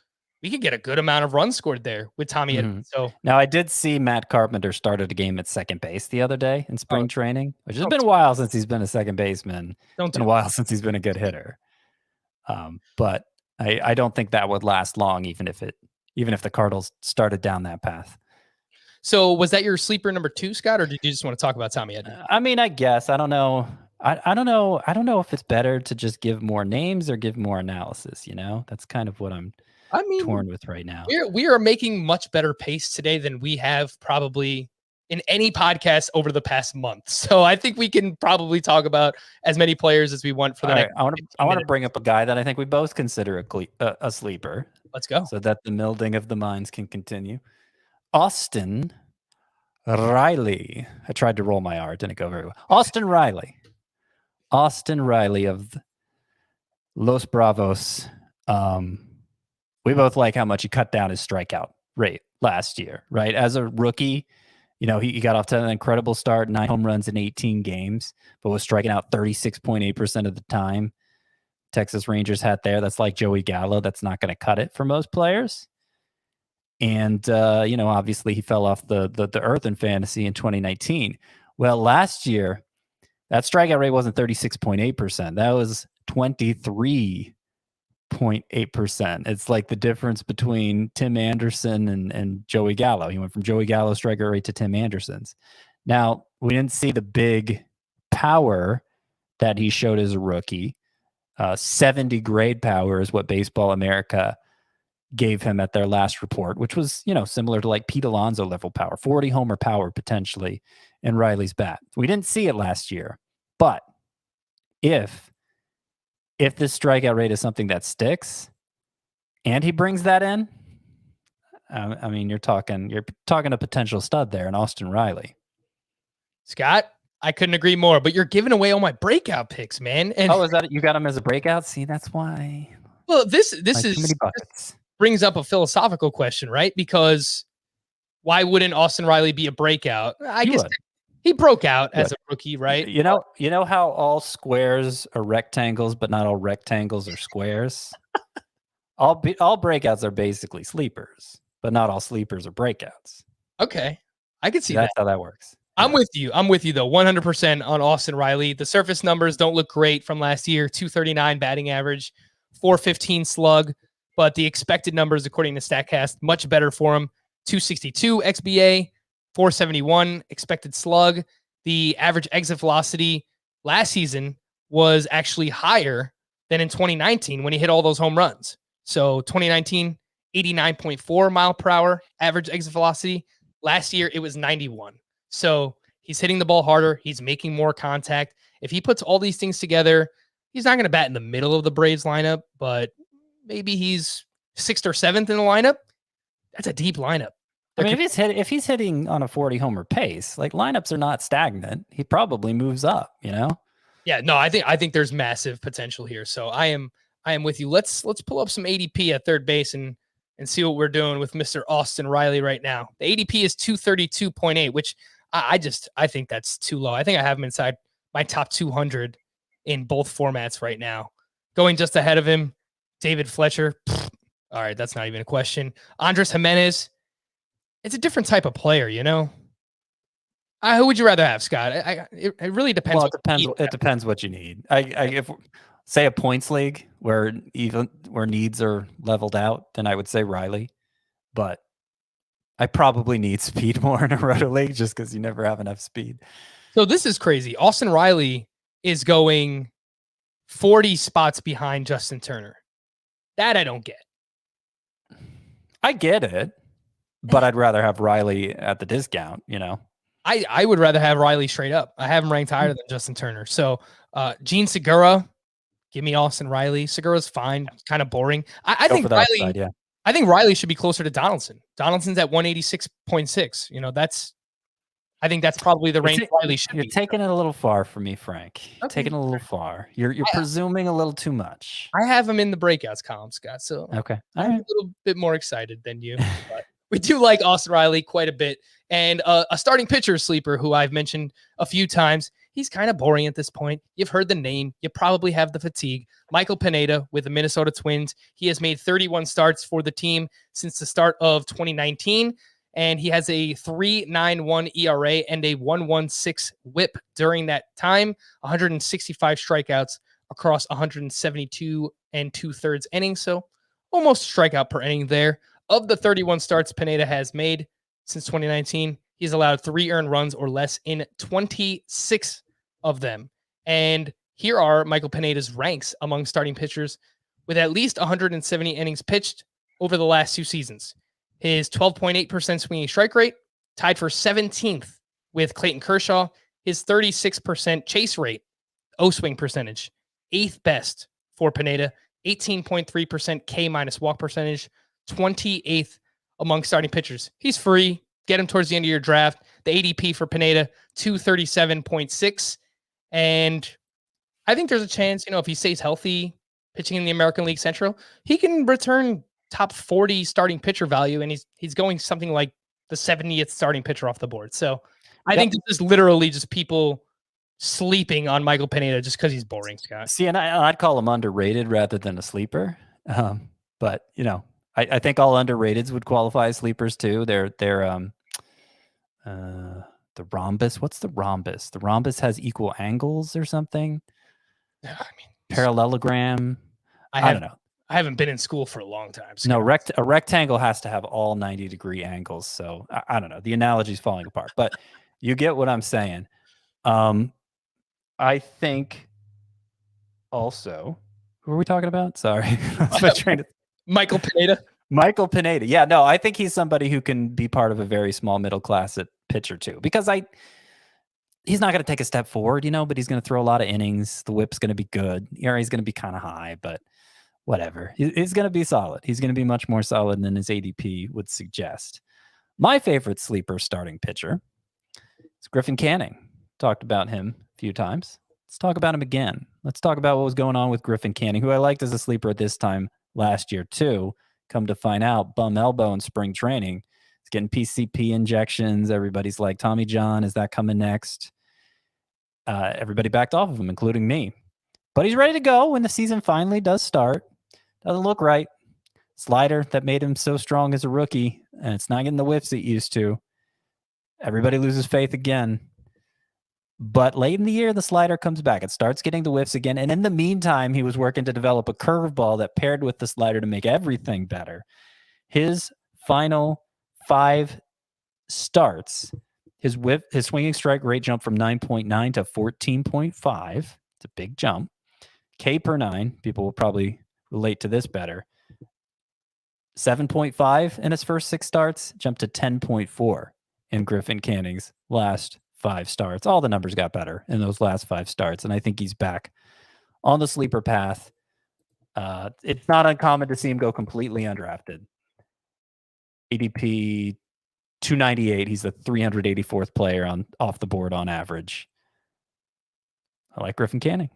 we could get a good amount of runs scored there with Tommy Edman. So now I did see Matt Carpenter started a game at second base the other day in spring training, which has been a while since he's been a second baseman. It's been a while since he's been a good hitter. But I don't think that would last long, even if the Cardinals started down that path. So was that your sleeper number 2, Scott, or did you just want to talk about Tommy Edman? I mean, I guess. I don't know. I don't know. I don't know if it's better to just give more names or give more analysis, That's kind of what I'm torn with right now. We are making much better pace today than we have probably in any podcast over the past month. So I think we can probably talk about as many players as we want for the next. I want to bring up a guy that I think we both consider a sleeper. Let's go. So that the melding of the minds can continue. Austin Riley. I tried to roll my R. It didn't go very well. Austin Riley of Los Bravos. We both like how much he cut down his strikeout rate last year, right? As a rookie, he got off to an incredible start, 9 home runs in 18 games, but was striking out 36.8% of the time. Texas Rangers hat there. That's like Joey Gallo. That's not going to cut it for most players. And, obviously he fell off the earth in fantasy in 2019. Well, last year, that strikeout rate wasn't 36.8%. That was 23.8%. It's like the difference between Tim Anderson and Joey Gallo. He went from Joey Gallo's strikeout rate to Tim Anderson's. Now, we didn't see the big power that he showed as a rookie. 70 grade power is what Baseball America gave him at their last report, which was, similar to like Pete Alonso level power, 40 homer power potentially in Riley's bat. We didn't see it last year, but if this strikeout rate is something that sticks and he brings that in, I mean, you're talking a potential stud there in Austin Riley. Scott, I couldn't agree more, but you're giving away all my breakout picks, man. And is that you got him as a breakout? See, that's why. Well, this brings up a philosophical question, right? Because why wouldn't Austin Riley be a breakout? I guess he broke out as a rookie, right? You know how all squares are rectangles, but not all rectangles are squares? all breakouts are basically sleepers, but not all sleepers are breakouts. Okay. I can see that. That's how that works. I'm with you though, 100% on Austin Riley. The surface numbers don't look great from last year. 239 batting average, 415 slug, but the expected numbers, according to StatCast, much better for him. 262 XBA, 471 expected slug. The average exit velocity last season was actually higher than in 2019 when he hit all those home runs. So 2019, 89.4 mile per hour average exit velocity. Last year, it was 91. So he's hitting the ball harder. He's making more contact. If he puts all these things together, he's not going to bat in the middle of the Braves lineup, but maybe he's 6th or 7th in the lineup. That's a deep lineup. I mean, if he's hitting on a 40 homer pace, like lineups are not stagnant. He probably moves up, Yeah, no, I think there's massive potential here. So I am with you. Let's pull up some ADP at third base and see what we're doing with Mr. Austin Riley right now. The ADP is 232.8, which I think that's too low. I think I have him inside my top 200 in both formats right now. Going just ahead of him, David Fletcher. All right, that's not even a question. Andres Jimenez. it's a different type of player, you know. Who would you rather have, Scott? It really depends. Well, it depends. It depends what you need. If say a points league where needs are leveled out, then I would say Riley. But I probably need speed more in a roto league just because you never have enough speed. So this is crazy. Austin Riley is going 40 spots behind Justin Turner. That I don't get. I get it, but I'd rather have Riley at the discount, you know. I would rather have Riley straight up. I have him ranked higher than Justin Turner. So Gene Segura, give me Austin Riley. Segura's fine. Kind of boring. I think Riley. Upside, yeah. I think Riley should be closer to Donaldson. Donaldson's at 186.6. You know, I think that's probably the range Riley should be. You're taking it a little far for me, Frank. Okay. Taking it a little far. You're presuming a little too much. I have him in the breakouts column, Scott. So okay, I'm a little bit more excited than you. But we do like Austin Riley quite a bit. And a starting pitcher sleeper who I've mentioned a few times. He's kind of boring at this point. You've heard the name. You probably have the fatigue. Michael Pineda with the Minnesota Twins. He has made 31 starts for the team since the start of 2019. And he has a 3.91 ERA and a 1.16 WHIP during that time. 165 strikeouts across 172 and 2/3 innings. So almost strikeout per inning there. Of the 31 starts Pineda has made since 2019, he's allowed 3 earned runs or less in 26 of them. And here are Michael Pineda's ranks among starting pitchers with at least 170 innings pitched over the last 2 seasons. His 12.8% swinging strike rate, tied for 17th with Clayton Kershaw. His 36% chase rate, O-swing percentage, 8th best for Pineda. 18.3% K- walk percentage, 28th among starting pitchers. He's free. Get him towards the end of your draft. The ADP for Pineda, 237.6. And I think there's a chance, if he stays healthy, pitching in the American League Central, he can return top 40 starting pitcher value, and he's going something like the 70th starting pitcher off the board. So I think this is literally just people sleeping on Michael Pineda just because he's boring, Scott. See, and I'd call him underrated rather than a sleeper. But I think all underrateds would qualify as sleepers too. They're the rhombus. What's the rhombus? The rhombus has equal angles or something. I mean, parallelogram. I don't know. I haven't been in school for a long time. No, a rectangle has to have all 90-degree angles. So I don't know. The analogy's falling apart, but you get what I'm saying. I think also, who are we talking about? Sorry. Michael Pineda. Michael Pineda. Yeah, no, I think he's somebody who can be part of a very small middle class pitcher too, because he's not going to take a step forward, but he's going to throw a lot of innings. The whip's going to be good. He's going to be kind of high, but whatever. He's going to be solid. He's going to be much more solid than his ADP would suggest. My favorite sleeper starting pitcher is Griffin Canning. Talked about him a few times. Let's talk about him again. Let's talk about what was going on with Griffin Canning, who I liked as a sleeper at this time last year too. Come to find out, bum elbow in spring training. He's getting PCP injections. Everybody's like, Tommy John, is that coming next? Everybody backed off of him, including me. But he's ready to go when the season finally does start. Doesn't look right. Slider that made him so strong as a rookie, and it's not getting the whiffs it used to. Everybody loses faith again. But late in the year, the slider comes back. It starts getting the whiffs again. And in the meantime, he was working to develop a curveball that paired with the slider to make everything better. His final 5 starts, his swinging strike rate jumped from 9.9 to 14.5. It's a big jump. K per 9, people will probably relate to this better. 7.5 in his first 6 starts, jumped to 10.4 in Griffin Canning's last 5 starts. All the numbers got better in those last 5 starts, and I think he's back on the sleeper path. It's not uncommon to see him go completely undrafted. ADP 298. He's the 384th player off the board on average. I like Griffin Canning.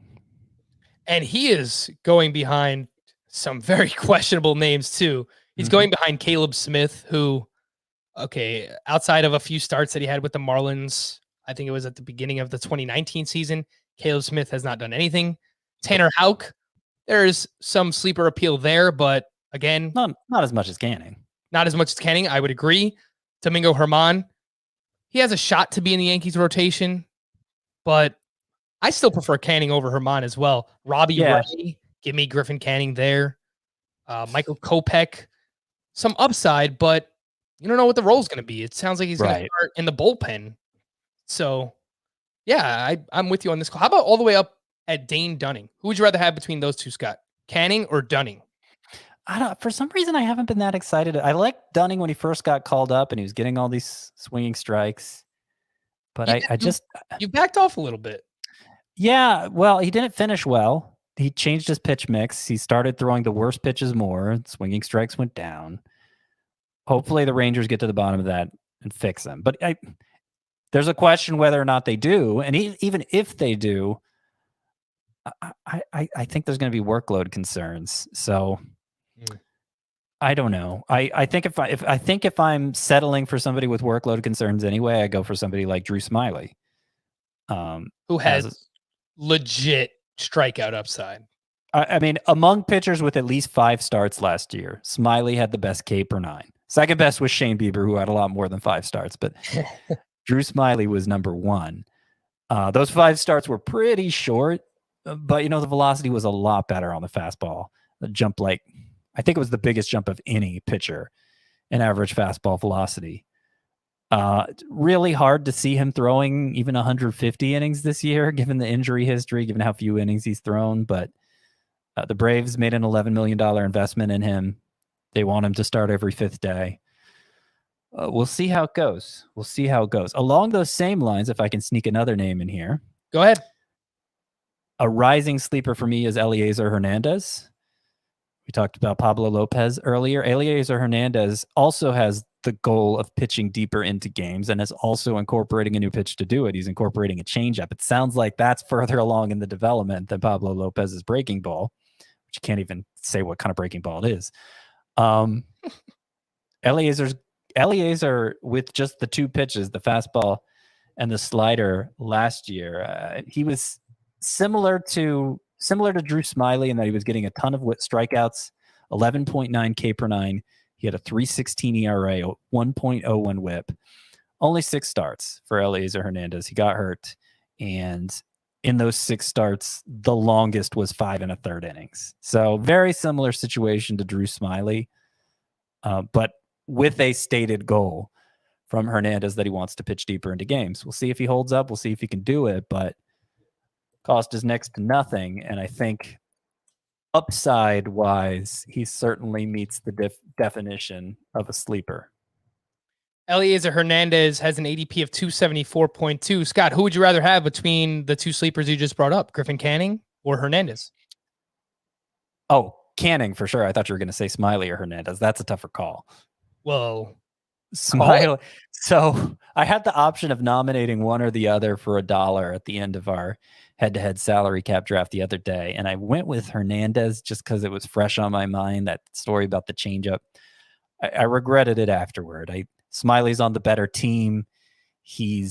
And he is going behind some very questionable names too. He's going behind Caleb Smith, who, outside of a few starts that he had with the Marlins, I think it was at the beginning of the 2019 season, Caleb Smith has not done anything. Tanner Houck, there's some sleeper appeal there, but again, not as much as Canning. Not as much as Canning, I would agree. Domingo Germán, he has a shot to be in the Yankees rotation, but I still prefer Canning over Germán as well. Robbie Ray, give me Griffin Canning there. Michael Kopech, some upside, but you don't know what the role is going to be. It sounds like he's going to start in the bullpen. So, yeah, I'm with you on this call. How about all the way up at Dane Dunning? Who would you rather have between those two, Scott? Canning or Dunning? For some reason, I haven't been that excited. I liked Dunning when he first got called up and he was getting all these swinging strikes. But you backed off a little bit. Yeah, well, he didn't finish well. He changed his pitch mix. He started throwing the worst pitches more. Swinging strikes went down. Hopefully the Rangers get to the bottom of that and fix them. But there's a question whether or not they do. And even if they do, I think there's going to be workload concerns. So I don't know. I think if I'm settling for somebody with workload concerns anyway, I go for somebody like Drew Smyly, who has legit strikeout upside. I mean, among pitchers with at least 5 starts last year, Smyly had the best K per 9. Second best was Shane Bieber, who had a lot more than 5 starts, but Drew Smyly was number 1. Those 5 starts were pretty short, but the velocity was a lot better on the fastball. The jump, I think it was the biggest jump of any pitcher in average fastball velocity. Really hard to see him throwing even 150 innings this year, given the injury history, given how few innings he's thrown. But the Braves made an $11 million investment in him. They want him to start every 5th day. We'll see how it goes. Along those same lines, if I can sneak another name in here. Go ahead. A rising sleeper for me is Eliezer Hernandez. We talked about Pablo Lopez earlier. Eliezer Hernandez also has the goal of pitching deeper into games and is also incorporating a new pitch to do it. He's incorporating a changeup. It sounds like that's further along in the development than Pablo Lopez's breaking ball, which you can't even say what kind of breaking ball it is. Eliezer with just the 2 pitches, the fastball and the slider last year, he was similar to Drew Smyly in that he was getting a ton of strikeouts, 11.9 K per 9. He had a 3.16 ERA, 1.01 WHIP, only 6 starts for Eliezer Hernandez. He got hurt, and in those 6 starts, the longest was 5 1/3 innings. So very similar situation to Drew Smyly, but with a stated goal from Hernandez that he wants to pitch deeper into games. We'll see if he holds up. We'll see if he can do it, but cost is next to nothing, and I think upside-wise, he certainly meets the definition of a sleeper. Eliezer Hernandez has an ADP of 274.2. Scott, who would you rather have between the 2 sleepers you just brought up, Griffin Canning or Hernandez? Oh, Canning for sure. I thought you were going to say Smyly or Hernandez. That's a tougher call. Well, Smyly. So I had the option of nominating one or the other for $1 at the end of our head-to-head salary cap draft the other day, and I went with Hernandez just because it was fresh on my mind, that story about the changeup. I regretted it afterward. Smiley's on the better team. He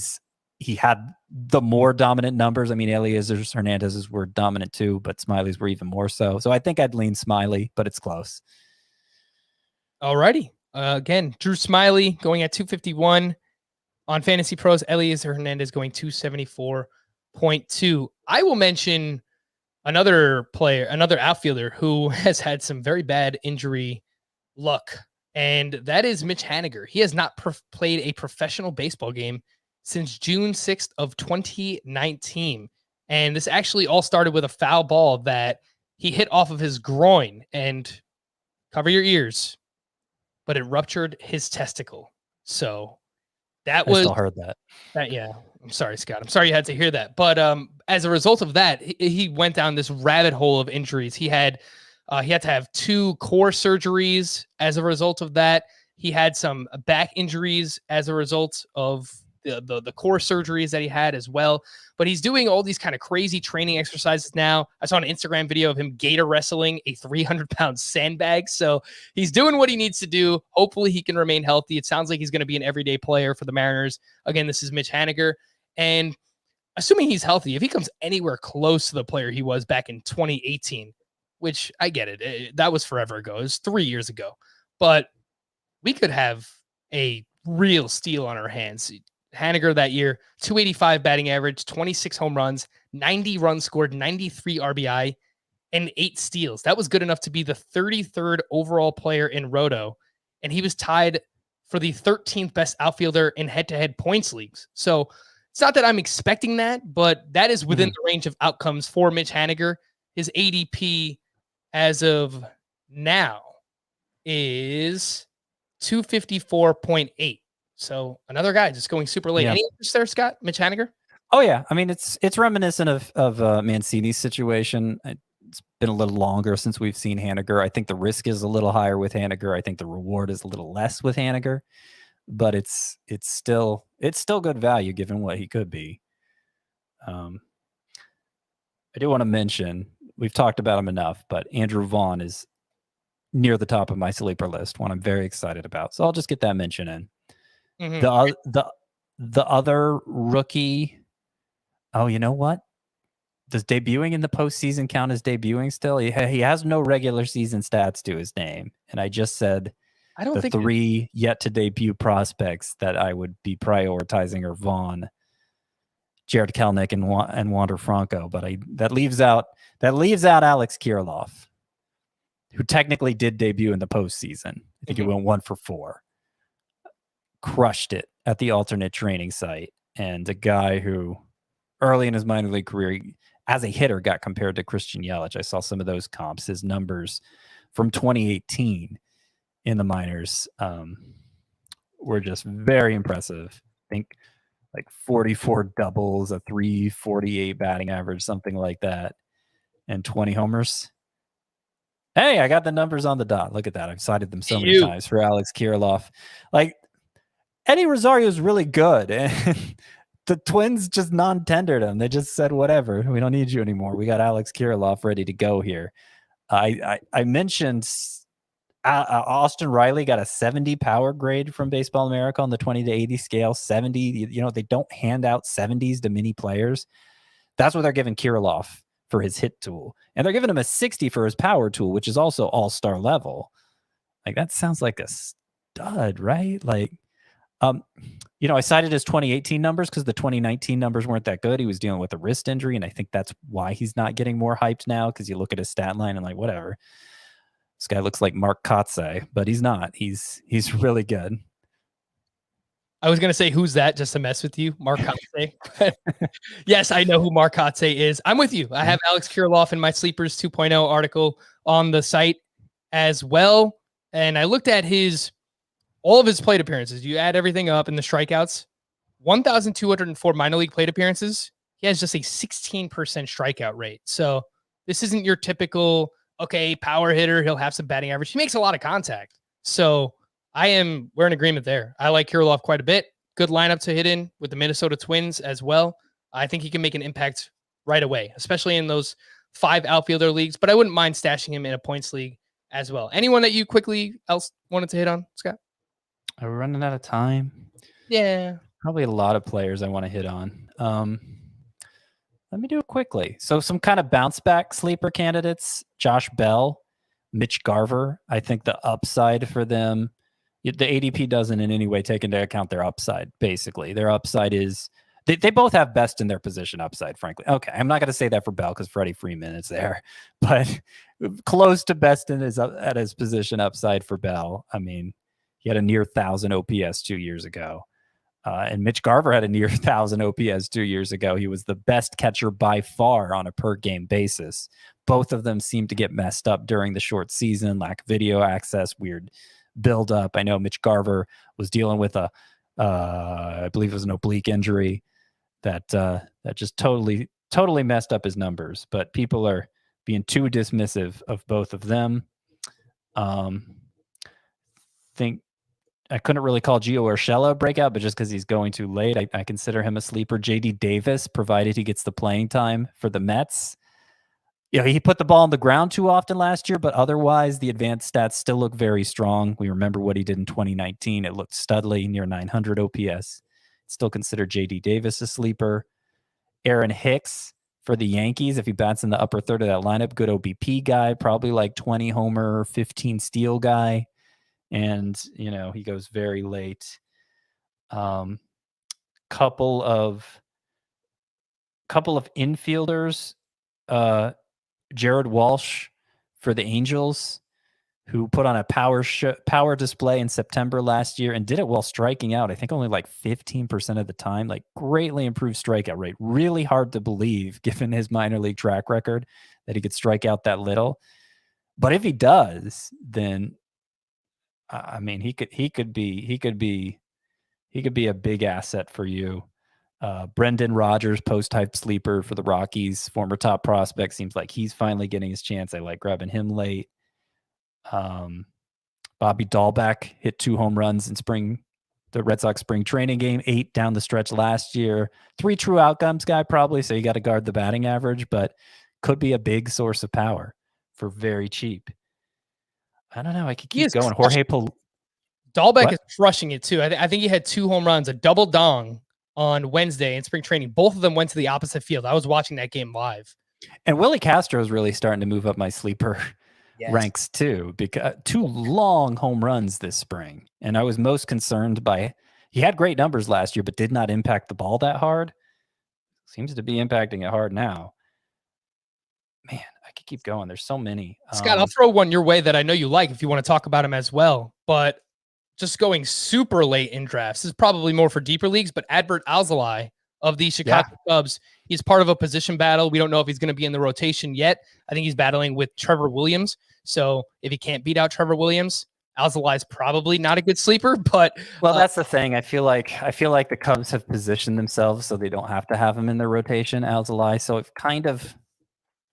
had the more dominant numbers. I mean, Eliezer Hernandez's were dominant too, but Smiley's were even more so. So I think I'd lean Smyly, but it's close. Alrighty. Again, Drew Smyly going at 251 on Fantasy Pros. Eliezer Hernandez going 274.2. I will mention another outfielder who has had some very bad injury luck, and that is Mitch Haniger. He has not played a professional baseball game since June 6th of 2019. And this actually all started with a foul ball that he hit off of his groin, and cover your ears, but it ruptured his testicle. So I still heard that. Yeah. I'm sorry, Scott. I'm sorry you had to hear that. But as a result of that, he went down this rabbit hole of injuries. He had to have 2 core surgeries as a result of that. He had some back injuries as a result of the core surgeries that he had as well. But he's doing all these kind of crazy training exercises now. I saw an Instagram video of him gator wrestling a 300-pound sandbag. So he's doing what he needs to do. Hopefully he can remain healthy. It sounds like he's going to be an everyday player for the Mariners. Again, this is Mitch Haniger. And assuming he's healthy, if he comes anywhere close to the player he was back in 2018, which I get it, that was forever ago. It was 3 years ago. But we could have a real steal on our hands. Haniger that year, 285 batting average, 26 home runs, 90 runs scored, 93 RBI, and 8 steals. That was good enough to be the 33rd overall player in Roto, and he was tied for the 13th best outfielder in head-to-head points leagues. So it's not that I'm expecting that, but that is within the range of outcomes for Mitch Haniger. His ADP as of now is 254.8. So another guy just going super late. Yeah. Any interest there, Scott? Mitch Haniger? Oh yeah, I mean it's reminiscent of Mancini's situation. It's been a little longer since we've seen Haniger. I think the risk is a little higher with Haniger. I think the reward is a little less with Haniger, but it's still good value given what he could be. I do want to mention, we've talked about him enough, but Andrew Vaughn is near the top of my sleeper list, one I'm very excited about. So I'll just get that mention in. The other rookie. Oh, you know what? Does debuting in the postseason count as debuting still? He has no regular season stats to his name. And I just said I don't the think 3 yet to debut prospects that I would be prioritizing are Vaughn, Jared Kelenic, and Wander Franco. But that leaves out Alex Kirilloff, who technically did debut in the postseason. I think he went 1 for 4. Crushed it at the alternate training site. And a guy who early in his minor league career, as a hitter, got compared to Christian Yelich. I saw some of those comps. His numbers from 2018 in the minors were just very impressive. I think like 44 doubles, a 348 batting average, something like that, and 20 homers. Hey, I got the numbers on the dot. Look at that. I've cited them so many times for Alex Kirilloff. Like, Eddie Rosario is really good, and the Twins just non-tendered him. They just said, whatever, we don't need you anymore. We got Alex Kirilloff ready to go here. I mentioned Austin Riley got a 70 power grade from Baseball America on the 20 to 80 scale. 70, you know, they don't hand out 70s to many players. That's what they're giving Kirilloff for his hit tool. And they're giving him a 60 for his power tool, which is also all-star level. Like, that sounds like a stud, right? Like, you know, I cited his 2018 numbers because the 2019 numbers weren't that good. He was dealing with a wrist injury, and I think that's why he's not getting more hyped now, because you look at his stat line and like, whatever. This guy looks like Mark Kotsay, but he's not. He's really good. I was going to say, who's that, just to mess with you, Mark Kotsay. Yes, I know who Mark Kotsay is. I'm with you. I have Alex Kirilloff in my Sleepers 2.0 article on the site as well. And I looked at all of his plate appearances. You add everything up in the strikeouts, 1,204 minor league plate appearances. He has just a 16% strikeout rate. So this isn't your typical, okay, power hitter. He'll have some batting average. He makes a lot of contact. So we're in agreement there. I like Kirilloff quite a bit. Good lineup to hit in with the Minnesota Twins as well. I think he can make an impact right away, especially in those 5 outfielder leagues, but I wouldn't mind stashing him in a points league as well. Anyone that you quickly else wanted to hit on, Scott? Are we running out of time? Yeah. Probably a lot of players I want to hit on. Let me do it quickly. So some kind of bounce back sleeper candidates: Josh Bell, Mitch Garver. I think the upside for them, the ADP doesn't in any way take into account their upside. Basically, their upside is they both have best in their position upside, frankly. Okay, I'm not going to say that for Bell because Freddie Freeman is there, but close to best at his position upside for Bell. I mean, he had a near 1,000 OPS 2 years ago. And Mitch Garver had a near 1,000 OPS 2 years ago. He was the best catcher by far on a per game basis. Both of them seemed to get messed up during the short season, lack of video access, weird buildup. I know Mitch Garver was dealing with I believe it was an oblique injury that just totally messed up his numbers. But people are being too dismissive of both of them. Think I couldn't really call Gio Urshela a breakout, but just because he's going too late, I consider him a sleeper. JD Davis, provided he gets the playing time for the Mets. You know, he put the ball on the ground too often last year, but otherwise the advanced stats still look very strong. We remember what he did in 2019. It looked studly, near 900 OPS. Still consider JD Davis a sleeper. Aaron Hicks for the Yankees, if he bats in the upper third of that lineup, good OBP guy, probably like 20 homer, 15 steal guy. And, you know, he goes very late. Couple of infielders, Jared Walsh for the Angels, who put on a power display in September last year and did it while striking out. I think only like 15% of the time, like greatly improved strikeout rate. Really hard to believe given his minor league track record that he could strike out that little. But if he does, then I mean, he could be a big asset for you. Brendan Rodgers, post-type sleeper for the Rockies, former top prospect, seems like he's finally getting his chance. I like grabbing him late. Bobby Dahlbeck hit 2 home runs in the Red Sox spring training game, 8 down the stretch last year. 3 true outcomes guy probably, so you got to guard the batting average, but could be a big source of power for very cheap. I don't know. I could keep going. Dahlbeck is crushing it too. I think he had 2 home runs, a double dong on Wednesday in spring training. Both of them went to the opposite field. I was watching that game live. And Willie Castro is really starting to move up my sleeper ranks too, because 2 long home runs this spring. And I was most concerned by, he had great numbers last year, but did not impact the ball that hard. Seems to be impacting it hard now. Man, I could keep going. There's so many. Scott, I'll throw one your way that I know you like if you want to talk about him as well. But just going super late in drafts, this is probably more for deeper leagues, but Adbert Alzolay of the Chicago Cubs, he's part of a position battle. We don't know if he's going to be in the rotation yet. I think he's battling with Trevor Williams. So if he can't beat out Trevor Williams, Alzolay is probably not a good sleeper, but that's the thing. I feel like the Cubs have positioned themselves so they don't have to have him in their rotation, Alzolay. So it kind of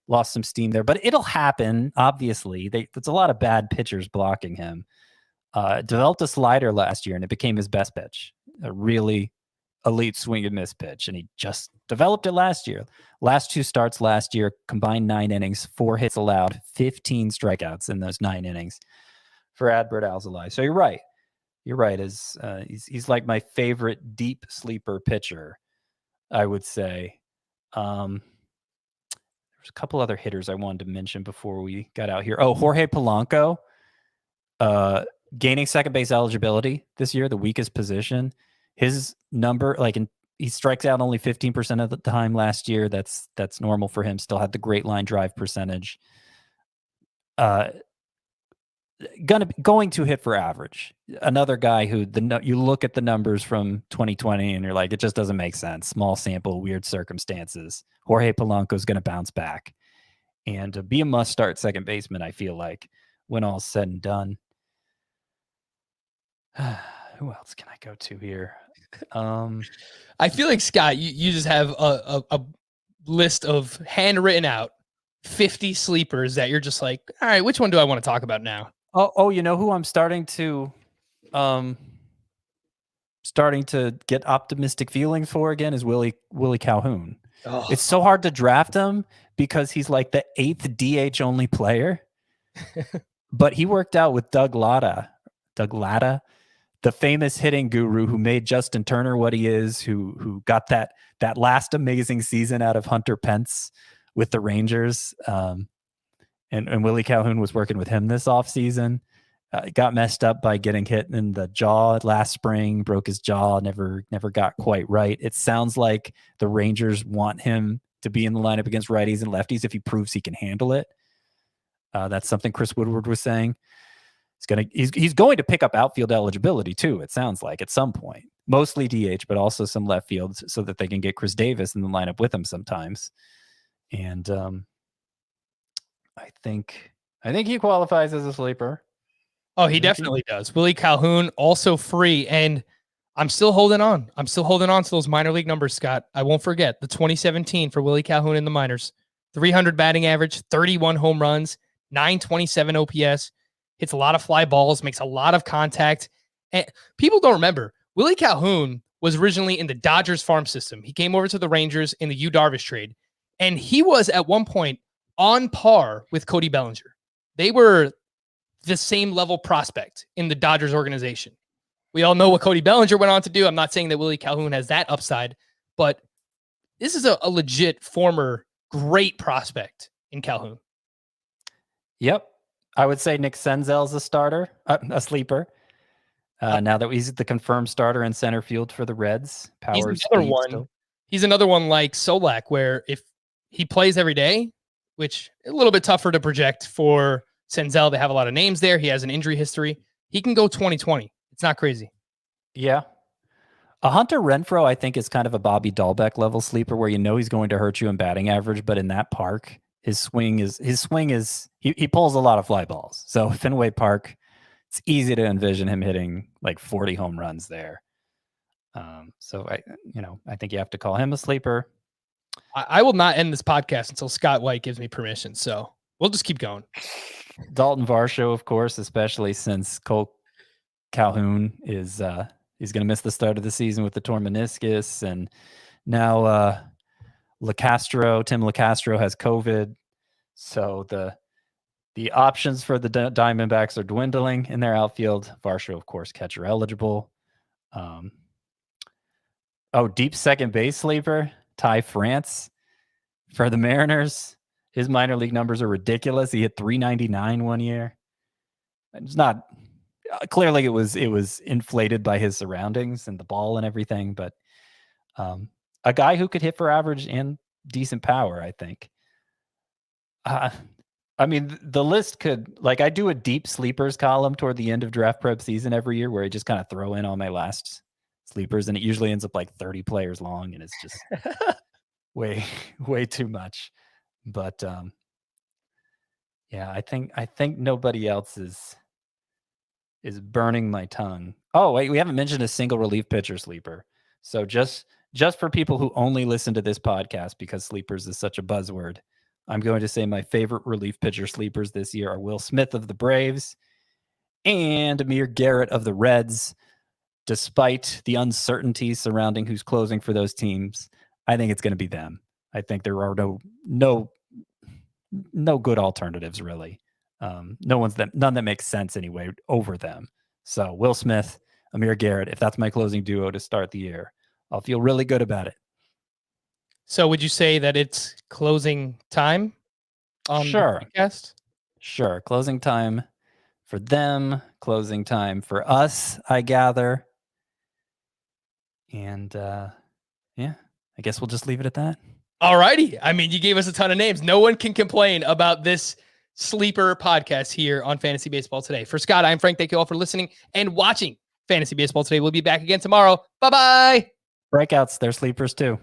lost some steam there, but it'll happen. Obviously, there's a lot of bad pitchers blocking him. Developed a slider last year, and it became his best pitch. A really elite swing and miss pitch, and he just developed it last year. Last 2 starts last year, combined 9 innings, 4 hits allowed, 15 strikeouts in those 9 innings for Adbert Alzolay. So you're right. He's like my favorite deep sleeper pitcher, I would say. There's a couple other hitters I wanted to mention before we got out here. Oh, Jorge Polanco, gaining second base eligibility this year, the weakest position. His number, he strikes out only 15% of the time last year. That's normal for him. Still had the great line drive percentage. Going to hit for average. Another guy who you look at the numbers from 2020 and you're like, it just doesn't make sense. Small sample, weird circumstances. Jorge Polanco is going to bounce back and be a must-start second baseman, I feel like, when all's said and done. Who else can I go to here? I feel like, Scott, you just have a list of handwritten out 50 sleepers that you're just like, all right, which one do I want to talk about now? Oh, you know who I'm starting to get optimistic feelings for again is Willie Calhoun. Oh. It's so hard to draft him because he's like the 8th DH only player. But he worked out with Doug Latta, the famous hitting guru who made Justin Turner what he is, who got that last amazing season out of Hunter Pence with the Rangers. And Willie Calhoun was working with him this offseason. Got messed up by getting hit in the jaw last spring, broke his jaw, never got quite right. It sounds like the Rangers want him to be in the lineup against righties and lefties if he proves he can handle it. That's something Chris Woodward was saying. He's going to pick up outfield eligibility too, it sounds like, at some point. Mostly DH, but also some left field so that they can get Chris Davis in the lineup with him sometimes. And I think he qualifies as a sleeper. Oh, he definitely does. Willie Calhoun, also free, and I'm still holding on. I'm still holding on to those minor league numbers, Scott. I won't forget the 2017 for Willie Calhoun in the minors. 300 batting average, 31 home runs, 927 OPS, hits a lot of fly balls, makes a lot of contact. And people don't remember, Willie Calhoun was originally in the Dodgers farm system. He came over to the Rangers in the Yu Darvish trade, and he was at one point on par with Cody Bellinger. They were the same level prospect in the Dodgers organization. We all know what Cody Bellinger went on to do. I'm not saying that Willie Calhoun has that upside, but this is a legit former great prospect in Calhoun. Yep. I would say Nick Senzel's a starter, a sleeper. Now that he's the confirmed starter in center field for the Reds. Power, He's another speed one. still. He's another one like Solak, where if he plays every day, which a little bit tougher to project for Senzel. They have a lot of names there. He has an injury history. He can go 2020. It's not crazy. Yeah. A Hunter Renfroe, I think, is kind of a Bobby Dahlbeck level sleeper where he's going to hurt you in batting average, but in that park, his swing is he pulls a lot of fly balls. So Fenway Park, it's easy to envision him hitting like 40 home runs there. So I think you have to call him a sleeper. I will not end this podcast until Scott White gives me permission. So we'll just keep going. Dalton Varsho, of course, especially since Cole Calhoun is he's going to miss the start of the season with the torn meniscus, and now Tim LaCastro has COVID, so the options for the Diamondbacks are dwindling in their outfield. Varsho, of course, catcher eligible. Deep second base sleeper Ty France for the Mariners. His minor league numbers are ridiculous. He hit 399 one year. It's not clearly it was inflated by his surroundings and the ball and everything, but a guy who could hit for average and decent power, I think. I mean, the list could, like, I do a deep sleepers column toward the end of draft prep season every year where I just kind of throw in all my last sleepers, and it usually ends up like 30 players long, and it's just way too much. But yeah, I think nobody else is burning my tongue. Oh, wait, we haven't mentioned a single relief pitcher sleeper. So just for people who only listen to this podcast because sleepers is such a buzzword, I'm going to say my favorite relief pitcher sleepers this year are Will Smith of the Braves and Amir Garrett of the Reds. Despite the uncertainty surrounding who's closing for those teams, I think it's going to be them. I think there are no good alternatives really. None that makes sense anyway over them. So Will Smith, Amir Garrett, if that's my closing duo to start the year, I'll feel really good about it. So would you say that it's closing time on the podcast? Sure. Closing time for them, closing time for us, I gather. And yeah, I guess we'll just leave it at that. All righty. I mean, you gave us a ton of names. No one can complain about this sleeper podcast here on Fantasy Baseball Today. For Scott, I'm Frank. Thank you all for listening and watching Fantasy Baseball Today. We'll be back again tomorrow. Bye-bye. Breakouts, they're sleepers too.